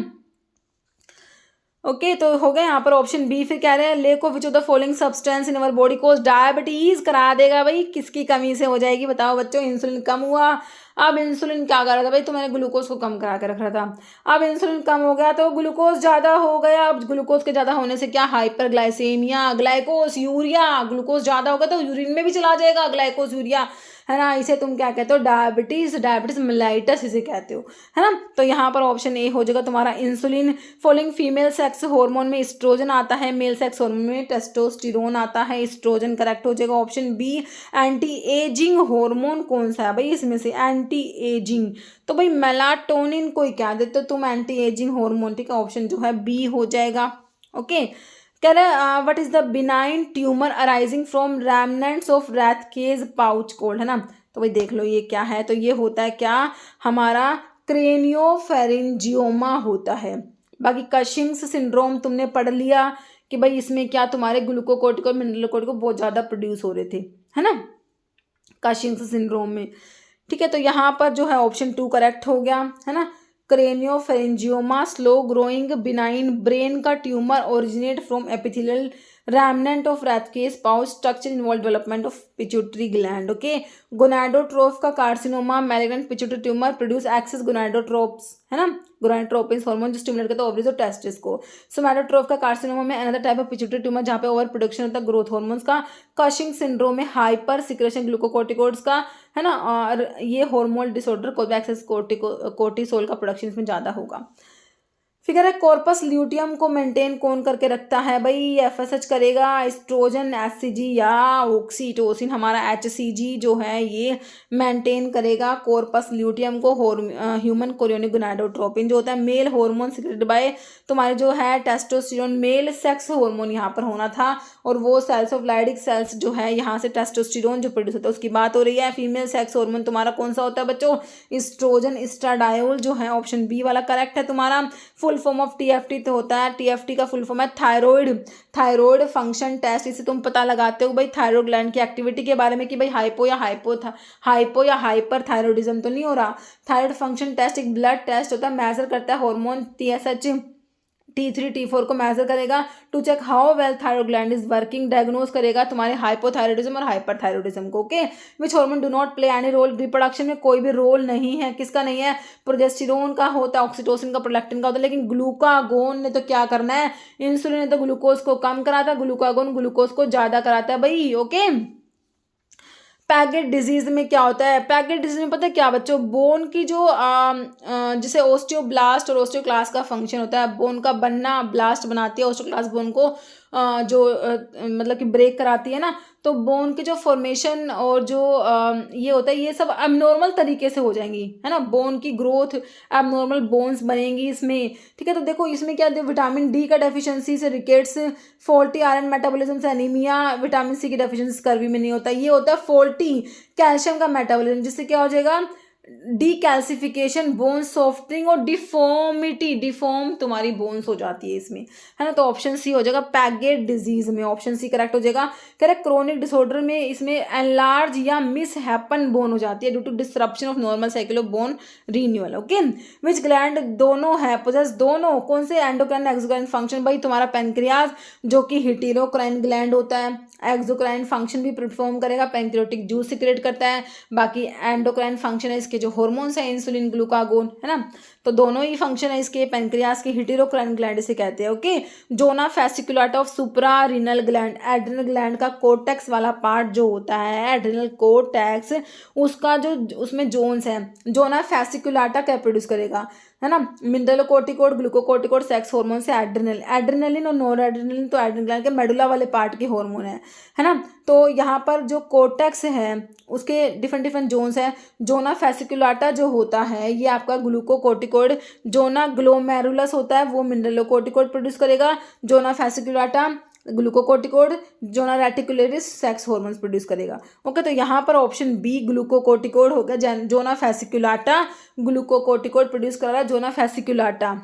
ओके, तो हो गया यहाँ पर ऑप्शन बी। फिर कह रहे हैं lack of which of the following substance in our body cause diabetes करा देगा भाई, किसकी कमी से हो जाएगी बताओ बच्चों, इंसुलिन कम हुआ, अब इंसुलिन क्या कर रहा था भाई, तो मैंने ग्लूकोज को कम करा के रख रहा था, अब इंसुलिन कम हो गया तो ग्लूकोज ज़्यादा हो गया, अब ग्लूकोज के ज़्यादा होने से क्या, हाइपरग्लाइसेमिया, ग्लाइकोस यूरिया, ग्लूकोज ज़्यादा होगा तो यूरिन में भी चला जाएगा ग्लाइकोस यूरिया, है ना, इसे तुम क्या कहते हो, डायबिटीज मेलाइटस इसे कहते हो, है ना। तो यहाँ पर ऑप्शन ए हो जाएगा तुम्हारा insulin. Following female sex hormone में एस्ट्रोजन आता है, मेल सेक्स हार्मोन में टेस्टोस्टेरोन आता है, एस्ट्रोजन करेक्ट हो जाएगा। Option B anti ageing hormone कौन सा है भाई इसमें से, एंटी एजिंग, तो भाई मेलाटोनिन को ही क्या देते हो तुम एंटी एजिंग हार्मोन, ठीक है, ऑप्शन जो है बी हो जाएगा। ओके, कह रहे what is the benign tumour arising from remnants of Rathke's pouch called, है ना। तो भाई देख लो ये क्या है, तो ये होता है क्या, हमारा क्रेनियोफेरिंजियोमा होता है। बाकी कशिंग्स सिंड्रोम तुमने पढ़ लिया कि भाई इसमें क्या तुम्हारे ग्लूकोकोर्टिको मिनरलोकोर्टिको बहुत ज़्यादा प्रोड्यूस हो रहे थे, है ना, कशिंग्स सिंड्रोम में। ठीक है, तो यहाँ पर जो है ऑप्शन 2 करेक्ट हो गया, है ना। Craniopharyngioma slow growing benign brain का tumour originate from epithelial remnant of Rathke's pouch structure involved development of pituitary gland. Okay, gonadotroph का carcinoma malignant pituitary tumor produce excess gonadotropes, है ना, gonadotropins हार्मोन जो stimulate करता है ovaries और testis को। सोमैटोट्रोफ का कार्सिनोमा में another type of pituitary tumour जहाँ पे ओवर प्रोडक्शन होता है ग्रोथ हार्मोन्स का। कशिंग सिंड्रोम में हाइपर सिक्रेशन ग्लूकोकोर्टिकोइड्स का, है ना, और ये हार्मोनल डिसऑर्डर को एक्सेस कोर्टिसोल का प्रोडक्शन इसमें ज़्यादा होगा। फिगर है कॉर्पस ल्यूटियम को मेंटेन कौन करके रखता है, भाई एफएसएच करेगा, एस्ट्रोजन, एचसीजी या ऑक्सीटोसिन, हमारा एचसीजी जो है ये मेंटेन करेगा कॉर्पस ल्यूटियम को। ह्यूमन कोरियोनिक गोनाडोट्रोपिन जो होता है मेल हार्मोन सिक्रेटेड बाय तुम्हारे जो है टेस्टोस्टेरोन, मेल सेक्स हार्मोन यहाँ पर होना था, और वो सेल्स ऑफ लाइडिक सेल्स जो है यहाँ से टेस्टोस्टेरोन जो प्रोड्यूस होता है उसकी बात हो रही है। फीमेल सेक्स हार्मोन तुम्हारा कौन सा होता है बच्चों, एस्ट्रोजन एस्ट्राडायोल जो है ऑप्शन बी वाला करेक्ट है तुम्हारा। फुल फॉर्म ऑफ टीएफटी तो होता है, टीएफटी का फुल फॉर्म है थायराइड फंक्शन टेस्ट। इसे तुम पता लगाते हो भाई थायराइड ग्लैंड की एक्टिविटी के बारे में कि भाई हाइपो या हाइपर थायराइडिज्म तो नहीं हो रहा। थायराइड फंक्शन टेस्ट एक ब्लड टेस्ट होता है, मेजर करता है हार्मोन टीएसएच T3 T4 को मेजर करेगा to check how well thyroid gland is working, diagnose करेगा तुम्हारे हाइपोथायराइडिज्म और हाइपरथायराइडिज्म को। Okay, which hormone do not play any role, reproduction में कोई भी रोल नहीं है, किसका नहीं है, प्रोजेस्टेरोन का होता है, ऑक्सीटोसिन का, प्रोलैक्टिन का होता है। लेकिन ग्लूकागोन ने तो क्या करना है, इंसुलिन ने तो ग्लूकोज को कम कराता है, ग्लूकागोन ग्लूकोज को ज्यादा कराता है भाई। ओके, पैगेट डिजीज में क्या होता है, पैगेट डिजीज में पता है क्या बच्चों, बोन की जो जैसे ओस्टियोब्लास्ट और ओस्टियोक्लास्ट का फंक्शन होता है, बोन का बनना ब्लास्ट बनाती है, ओस्टियोक्लास्ट बोन को मतलब कि ब्रेक कराती है ना, तो बोन के जो फॉर्मेशन और जो ये होता है ये सब एबनॉर्मल तरीके से हो जाएंगी, है ना, बोन की ग्रोथ एबनॉर्मल बोन्स बनेंगी इसमें। ठीक है, तो देखो इसमें क्या विटामिन डी का डेफिशिएंसी से रिकेट्स, फॉल्टी आयरन मेटाबॉलिज्म से एनीमिया, विटामिन सी की डेफिशिएंसी स्कर्वी में नहीं होता। ये होता है फॉल्टी कैल्शियम का मेटाबॉलिज्म, जिससे क्या हो जाएगा, डीकैल्सिफिकेशन, बोन सॉफ्टनिंग और डिफॉर्मिटी, डिफॉर्म तुम्हारी बोन्स हो जाती है इसमें, है ना। तो ऑप्शन सी हो जाएगा पैगेट डिजीज में, ऑप्शन सी करेक्ट हो जाएगा। कह रहे क्रोनिक डिसऑर्डर में इसमें एनलार्ज या मिस हैपन बोन हो जाती है due to disruption of normal cycle of bone renewal. Okay, which gland दोनों है पोजेस, दोनों कौन से एंडोक्राइन एक्सोक्राइन फंक्शन, भाई तुम्हारा पेनक्रियाज जो कि हिटेरोक्राइन ग्लैंड होता है, एक्सोक्राइन फंक्शन भी परफॉर्म करेगा, पेनक्रियोटिक जूस सिक्रेट करता है, बाकी एंडोक्राइन फंक्शन है इसके जो हार्मोन्स है इंसुलिन ग्लूकागोन, है ना, तो दोनों ही फंक्शन है इसके पेनक्रियास के, हिटेरोक्राइन ग्लैंड इसे कहते हैं। Okay, zona fasciculata of suprarenal gland, adrenal gland का कोर्टेक्स वाला पार्ट जो होता है, एड्रिनल कोर्टेक्स, उसका जो उसमें जोन्स है, जोना फेसिकुलाटा क्या प्रोड्यूस करेगा, है ना, मिनरलोकोर्टिकोड, ग्लूकोकोर्टिकोड, सेक्स हार्मोन से एड्रेनलिन और नॉर एड्रेनलिन तो एड्रेनल ग्लैंड के मेडुला वाले पार्ट के हार्मोन है ना। तो यहाँ पर जो कोर्टेक्स है उसके डिफरेंट जोन्स है, जोना फेसिकुलाटा जो होता है ये आपका ग्लूकोकोर्टिकोड, जोना ग्लोमेरुलस होता है वो मिनरलोकोर्टिकोड प्रोड्यूस करेगा, zona fasciculata glucocorticoid, zona reticularis sex hormones produce करेगा। ओके, तो यहाँ पर ऑप्शन बी ग्लूकोकोर्टिकोड होगा, जोना फेसिकुलाटा ग्लूकोकोर्टिकोड प्रोड्यूस कर रहा है, जोना फेसिकुलाटा।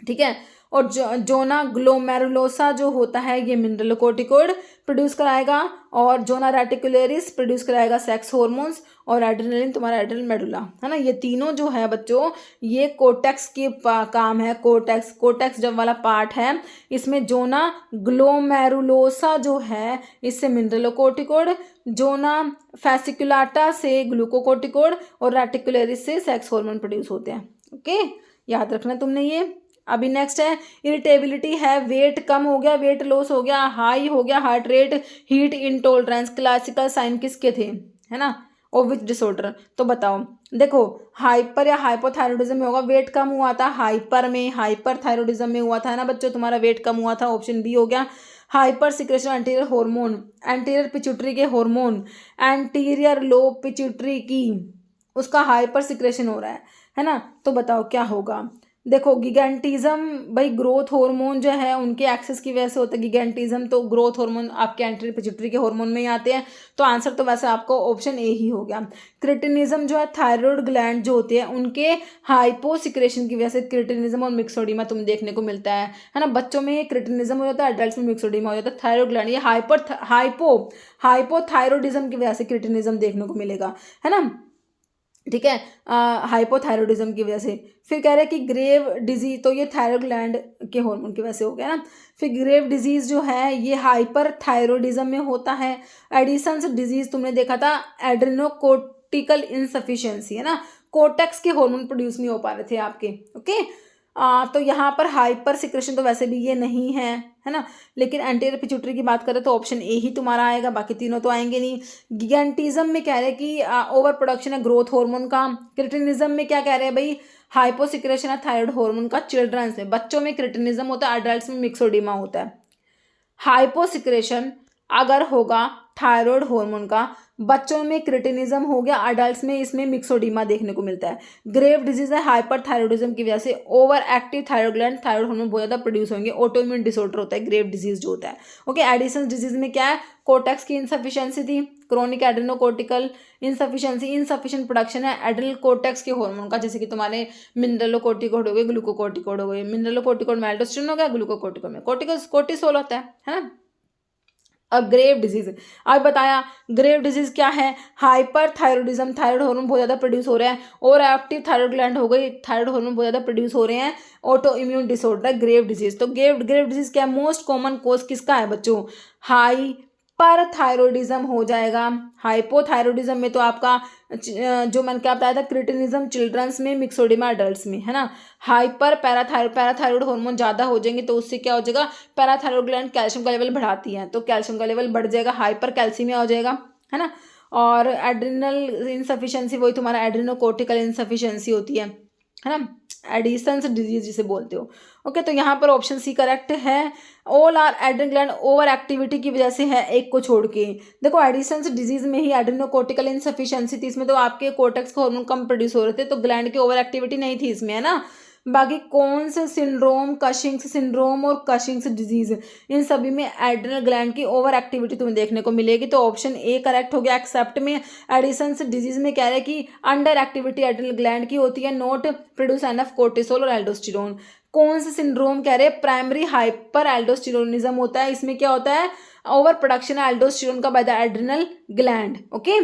ठीक है, और जोना ग्लोमेरुलोसा जो होता है ये मिनरलोकोर्टिकोड प्रोड्यूस कराएगा, और जोना रेटिकुलरिस प्रोड्यूस कराएगा सेक्स हार्मोन्स, और एड्रेनलिन तुम्हारा एड्रेनल मेडुला, है ना। ये तीनों जो है बच्चों ये कोर्टेक्स के काम है, कोर्टेक्स जब वाला पार्ट है इसमें जोना ग्लोमेरुलोसा जो है इससे मिनरलोकोर्टिकोड, जोना फेसिकुलाटा से ग्लूकोकोर्टिकोड, और रेटिकुलरिस से सेक्स हार्मोन प्रोड्यूस होते हैं। ओके, याद रखना तुमने ये। अभी नेक्स्ट है इरिटेबिलिटी है, वेट कम हो गया, वेट लॉस हो गया, हाई हो गया heart rate, heat intolerance, classical sign किसके थे, है ना, और विच डिसऑर्डर, तो बताओ। देखो हाइपर या हाइपोथायरॉइडिज्म में होगा, वेट कम हुआ था हाइपर में, हाइपर थायरॉइडिज्म में हुआ था, है ना बच्चों, तुम्हारा वेट कम हुआ था, ऑप्शन बी हो गया। Hyper secretion anterior hormone, anterior pituitary के हार्मोन, एंटीरियर लोब पिट्यूटरी की उसका हाइपर सिक्रेशन हो रहा है ना, तो बताओ क्या होगा। देखो गिगेंटिज्म भाई ग्रोथ हार्मोन जो है उनके एक्सेस की वजह से होता है गिगेंटिज्म, तो ग्रोथ हार्मोन आपके एंटी पिट्यूटरी के हार्मोन में ही आते हैं, तो आंसर तो वैसे आपको ऑप्शन ए ही हो गया। क्रिटिनिज्म जो है थायराइड ग्लैंड जो होते हैं उनके हाइपोसिक्रेशन की वजह से क्रिटिनिज्म और मिक्सोडीमा तुम्हें देखने को मिलता है ना। बच्चों में क्रिटिनिज्म हो जाता है, एडल्ट्स में मिक्सोडीमा हो जाता है। थायराइड ग्लैंड ये हाइपोथायरॉयडिज्म की वजह से क्रिटिनिज्म देखने को मिलेगा, है ना, ठीक है, हाइपोथायरॉयडिज्म की वजह से। फिर कह रहे हैं कि ग्रेव डिजीज, तो ये थायराइड ग्लैंड के हार्मोन की वजह से हो गया ना। फिर ग्रेव डिजीज जो है ये हाइपर थायरॉयडिज्म में होता है। एडिसन्स डिजीज तुमने देखा था एड्रेनोकोर्टिकल इनसफिशिएंसी, है ना, कोर्टेक्स के हार्मोन प्रोड्यूस नहीं हो पा रहे थे आपके, ओके। तो यहाँ पर हाइपर सिक्रेशन तो वैसे भी ये नहीं है ना, लेकिन एंटीरियर पिट्यूटरी की बात करें तो ऑप्शन ए ही तुम्हारा आएगा, बाकी तीनों तो आएंगे नहीं। गिगेंटिज्म में कह रहे हैं कि ओवर प्रोडक्शन है ग्रोथ हार्मोन का। क्रिटिनिज्म में क्या कह रहे हैं भाई, हाइपोसिक्रेशन है थायराइड हार्मोन का चिल्ड्रंस में, बच्चों में क्रिटिनिज्म होता है, अडल्ट्स में मिक्सोडीमा होता है। हाइपोसिक्रेशन अगर होगा थायराइड हार्मोन का, बच्चों में क्रिटिनिज्म हो गया, अडल्ट्स में इसमें मिक्सोडीमा देखने को मिलता है। ग्रेव डिजीज है हाइपर थायरॉयडिज्म की वजह से, over active thyroid gland, thyroid hormone बहुत ज़्यादा प्रोड्यूस होंगे, ऑटोइम्यून डिसऑर्डर होता है ग्रेव डिजीज जो होता है, ओके। एडिसन्स डिजीज में क्या है, कोर्टेक्स की इनसफिशियंसी थी, chronic adrenocortical insufficiency, insufficient production है एड्रिनल कोर्टेक्स के हार्मोन का, जैसे कि तुम्हारे मिनरलोकोर्टिकोड हो गए, ग्लूकोकोर्टिकोड हो गए। मिनरलोकोर्टिकोड में एल्डोस्टेरोन हो गया, ग्लूकोकोर्टिकोड में कोर्टिसोल होता है ना। अब ग्रेव डिजीज, अब बताया ग्रेव डिजीज क्या है, हाइपर थायरॉयडिज्म, थायराइड हार्मोन बहुत ज़्यादा प्रोड्यूस हो रहा है, और एक्टिव थायराइड ग्लैंड हो गई, थायराइड हार्मोन बहुत ज़्यादा प्रोड्यूस हो रहे हैं, autoimmune disorder Grave disease. तो ग्रेव डिजीज क्या मोस्ट कॉमन कोज किसका है बच्चों, हाइपर थायरॉयडिज्म हो जाएगा। हाइपोथायरॉयडिज्म में तो आपका जो मैंने क्या बताया था क्रिटिनिज्म चिल्ड्रंस में, मिक्सोडिमा अडल्ट्स में, है ना। हाइपर पैराथायरॉयड हार्मोन ज़्यादा हो जाएंगे तो उससे क्या हो जाएगा, पैराथायरॉयड ग्लैंड कैल्शियम का लेवल बढ़ाती है, तो कैल्शियम का लेवल बढ़ जाएगा, हाइपर कैल्सीमिया हो जाएगा, है ना। और एड्रिनल इनसफिशिएंसी वही तुम्हारा एड्रिनोकोर्टिकल इनसफिशिएंसी होती है ना। एडिसन्स डिजीज जिसे बोलते हो, ओके। तो यहाँ पर ऑप्शन सी करेक्ट है। All are adrenal gland overactivity की वजह से है, एक को छोड़ के। देखो एडिसन्स डिजीज में ही एड्रिनोकोर्टिकल इनसफिशिएंसी थी, इसमें तो आपके कोर्टेक्स के हार्मोन कम प्रोड्यूस हो रहे थे, तो ग्लैंड की ओवर एक्टिविटी नहीं थी इसमें, है ना। बाकी कौन से सिंड्रोम, कशिंग्स सिंड्रोम और कशिंग्स डिजीज, इन सभी में एड्रिनल ग्लैंड की ओवर एक्टिविटी तुम्हें देखने को मिलेगी, तो ऑप्शन ए करेक्ट हो गया। एक्सेप्ट में एडिसन्स डिजीज में कह रहे हैं कि अंडर एक्टिविटी एड्रिनल ग्लैंड की होती है, नॉट प्रोड्यूस एनफ कोर्टिसोल और एल्डोस्टेरोन। कौन से सिंड्रोम कह रहे हैं, प्राइमरी हाइपर एल्डोस्टेरोनिज्म होता है, इसमें क्या होता है, ओवर प्रोडक्शन एल्डोस्टेरोन का by the adrenal gland, okay.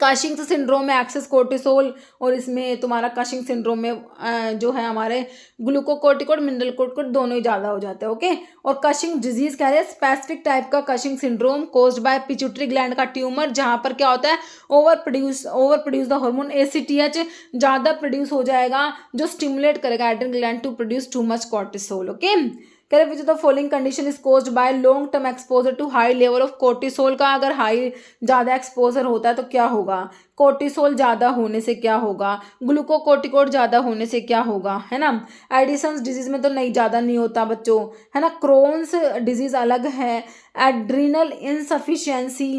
Cushing's syndrome में एक्सेस कोर्टिसोल, और इसमें तुम्हारा कशिंग सिंड्रोम में जो है हमारे ग्लूकोकोर्टिकोड मिनरल कोर्टिकोड दोनों ही ज़्यादा हो जाते हैं, ओके। और कशिंग डिजीज कह रहे हैं स्पेसिफिक टाइप का Cushing syndrome caused by pituitary gland का ट्यूमर, जहाँ पर क्या होता है overproduce the hormone ACTH ज़्यादा प्रोड्यूस हो जाएगा, जो स्टिमुलेट करेगा adrenal gland to produce too much cortisol, okay. कह रहे which the following condition is caused by long term exposure to high level of cortisol का, अगर हाई ज़्यादा एक्सपोजर होता है तो क्या होगा, कोर्टिसोल ज़्यादा होने से क्या होगा, ग्लूकोकोर्टिकोड ज़्यादा होने से क्या होगा, है ना। एडिसन्स डिजीज में तो नहीं ज़्यादा नहीं होता बच्चों, है ना। क्रोन्स डिजीज अलग है, एड्रिनल इनसफिशिएंसी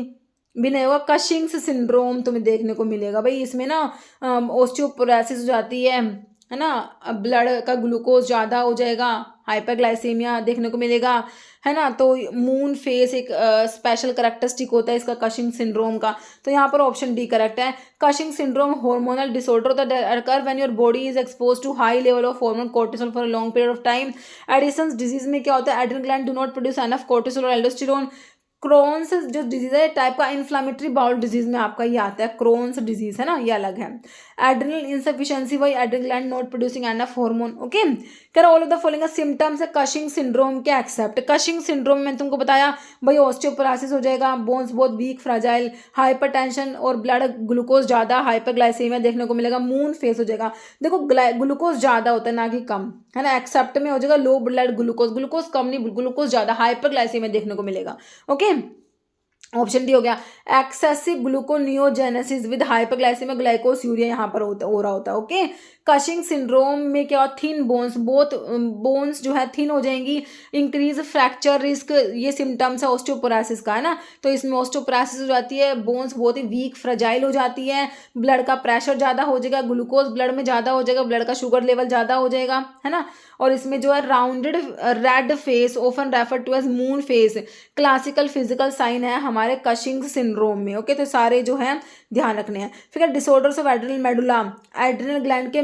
भी नहीं होगा। कशिंग्स सिंड्रोम तुम्हें देखने को मिलेगा भाई, इसमें ना ऑस्टियोपोरोसिस हो जाती है ना, ब्लड का ग्लूकोज ज़्यादा हो जाएगा, हाइपरग्लाइसीमिया देखने को मिलेगा, है ना। तो मून फेस एक स्पेशल करेक्टरिस्टिक होता है इसका कशिंग सिंड्रोम का, तो यहाँ पर ऑप्शन डी करेक्ट है। कशिंग सिंड्रोम हार्मोनल डिसऑर्डर होता है occur when your body is expose to high level of hormone cortisol for a long period of time. Addison's disease में क्या होता है, adrenal gland do not produce enough cortisol और aldosterone. Crohn's जो disease है type का inflammatory bowel disease में आपका ये आता है, क्रोन्स डिजीज, है ना, ये अलग है। एड्रिनल इनसफिशिएंसी वही adrenal gland not producing enough hormone, okay. कह all of the following symptoms है कशिंग सिंड्रोम के एक्सेप्ट। कशिंग सिंड्रोम में तुमको बताया भाई ऑस्टियोपोरोसिस हो जाएगा, बोन्स बहुत वीक फ्राजाइल, हाइपरटेंशन और ब्लड ग्लूकोज ज़्यादा, हाइपरग्लाइसेमिया देखने को मिलेगा, मून फेस हो जाएगा। देखो ग्लूकोज ज़्यादा होता है ना कि कम, है ना। एक्सेप्ट में हो जाएगा लो ब्लड ग्लूकोज, ग्लूकोज कम नहीं ग्लूकोज ज़्यादा, हाइपरग्लाइसेमिया देखने को मिलेगा, ओके। ऑप्शन डी हो गया एक्सेसिव ग्लूकोनियोजेनेसिस विद हाइपरग्लाइसेमिया ग्लाइकोस्यूरिया यहाँ पर हो रहा होता है। ओके, कशिंग सिंड्रोम में क्या होता, थिन बोन्स, बोथ बोन्स जो है थिन हो जाएंगी, इंक्रीज फ्रैक्चर रिस्क, ये सिम्टम्स है ऑस्टियोपोरोसिस का, है ना। तो इसमें ऑस्टियोपोरोसिस हो जाती है, बोन्स बहुत ही वीक फ्रजाइल हो जाती है, ब्लड का प्रेशर ज़्यादा हो जाएगा, ग्लूकोज ब्लड में ज़्यादा हो जाएगा, ब्लड का शुगर लेवल ज़्यादा हो जाएगा, है ना। और इसमें जो है rounded red face often refer to as moon face classical physical sign है हमारे कशिंग सिंड्रोम में। ओके, तो सारे जो है ध्यान रखने हैं। फिर disorders of adrenal medulla, adrenal gland के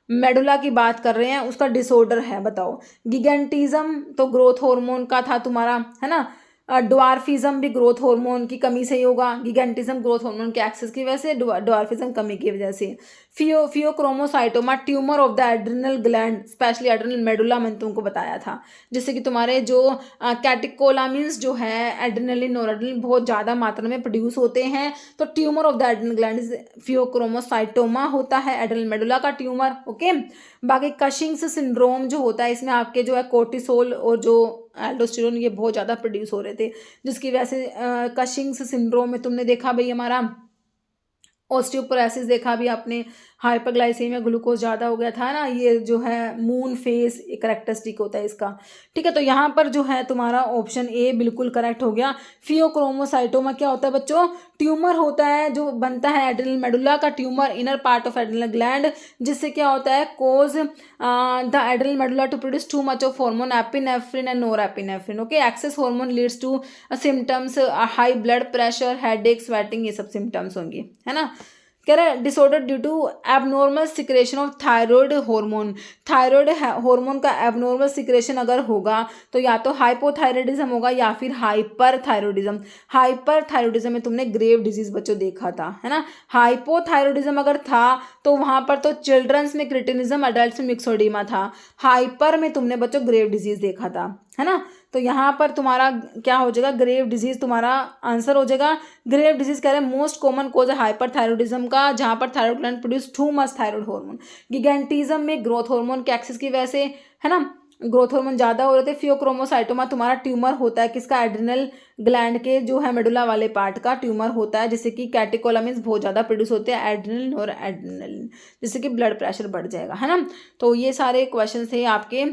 मेडुला की बात कर रहे हैं, उसका डिसऑर्डर है, बताओ। गिगेंटिज्म तो ग्रोथ हार्मोन का था तुम्हारा, है ना। ड्वार्फिज्म भी ग्रोथ हार्मोन की कमी से ही होगा, गिगेंटिज्म ग्रोथ हार्मोन के एक्सेस की वजह से, ड्वार्फिज्म कमी की वजह से। Phaeochromocytoma tumour of the adrenal gland, specially adrenal medulla, मैंने तुमको बताया था, जिससे कि तुम्हारे जो कैटिकोलामिन्स जो है एड्रिनलिन और एड्रिनलिन बहुत ज़्यादा मात्रा में प्रोड्यूस होते हैं, तो tumour of the adrenal gland phaeochromocytoma होता है, एड्रिनल मेडुला का ट्यूमर। ओके, बाकी कशिंग्स सिंड्रोम जो होता है, इसमें आपके जो है कोर्टिसोल और जो एल्डोस्टेरोन ये बहुत ज़्यादा प्रोड्यूस हो रहे थे, जिसकी वजह से कशिंग्स सिंड्रोम में तुमने देखा भाई हमारा ऑस्टियोपोरोसिस देखा भी आपने, हाइपरग्लाइसेमिया ग्लूकोज ज़्यादा हो गया था ना, ये जो है मून फेस एक करेक्टरिस्टिक होता है इसका। ठीक है, तो यहाँ पर जो है तुम्हारा ऑप्शन ए बिल्कुल करेक्ट हो गया। फियोक्रोमोसाइटोमा क्या होता है बच्चों, ट्यूमर होता है जो बनता है एड्रिनल मेडुला का tumour, inner part of adrenal gland, जिससे क्या होता है cause the adrenal medulla to produce too much of hormone epinephrine and norepinephrine. Okay, excess hormone leads to symptoms high blood pressure, headache, sweating, ये सब symptoms होंगे, है ना। कह रहा है disorder due to abnormal secretion of thyroid hormone, thyroid hormone का abnormal secretion अगर होगा तो या तो हाइपोथायराइडिज्म होगा या फिर हाइपरथायराइडिज्म। हाइपरथायराइडिज्म में तुमने ग्रेव डिजीज बच्चों देखा था, है ना। हाइपोथायराइडिज्म अगर था तो वहां पर तो चिल्ड्रंस में क्रिटिनिज्म, अडल्ट में मिक्सोडीमा था। हाइपर में तुमने बच्चों ग्रेव डिजीज देखा था, है ना। तो यहाँ पर तुम्हारा क्या हो जाएगा, ग्रेव डिजीज तुम्हारा आंसर हो जाएगा। ग्रेव डिजीज कह रहे हैं मोस्ट कॉमन कोज है हाइपरथायराइडिज्म का, जहाँ पर thyroid gland produce too much thyroid hormone. Gigantism में ग्रोथ हार्मोन के एक्सेस की वजह से, है ना, ग्रोथ हार्मोन ज़्यादा हो रहे थे। फियोक्रोमोसाइटोमा तुम्हारा ट्यूमर होता है किसका, एड्रिनल ग्लैंड के जो है मेडुला वाले पार्ट का ट्यूमर होता है, जिससे कि कैटिकोलामिन्स बहुत ज़्यादा प्रोड्यूस होते हैं, एड्रिनल और एड्रिनलिन, जिससे कि ब्लड प्रेशर बढ़ जाएगा, है ना। तो ये सारे क्वेश्चन थे आपके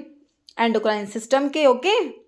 एंडोक्राइन सिस्टम के। ओके।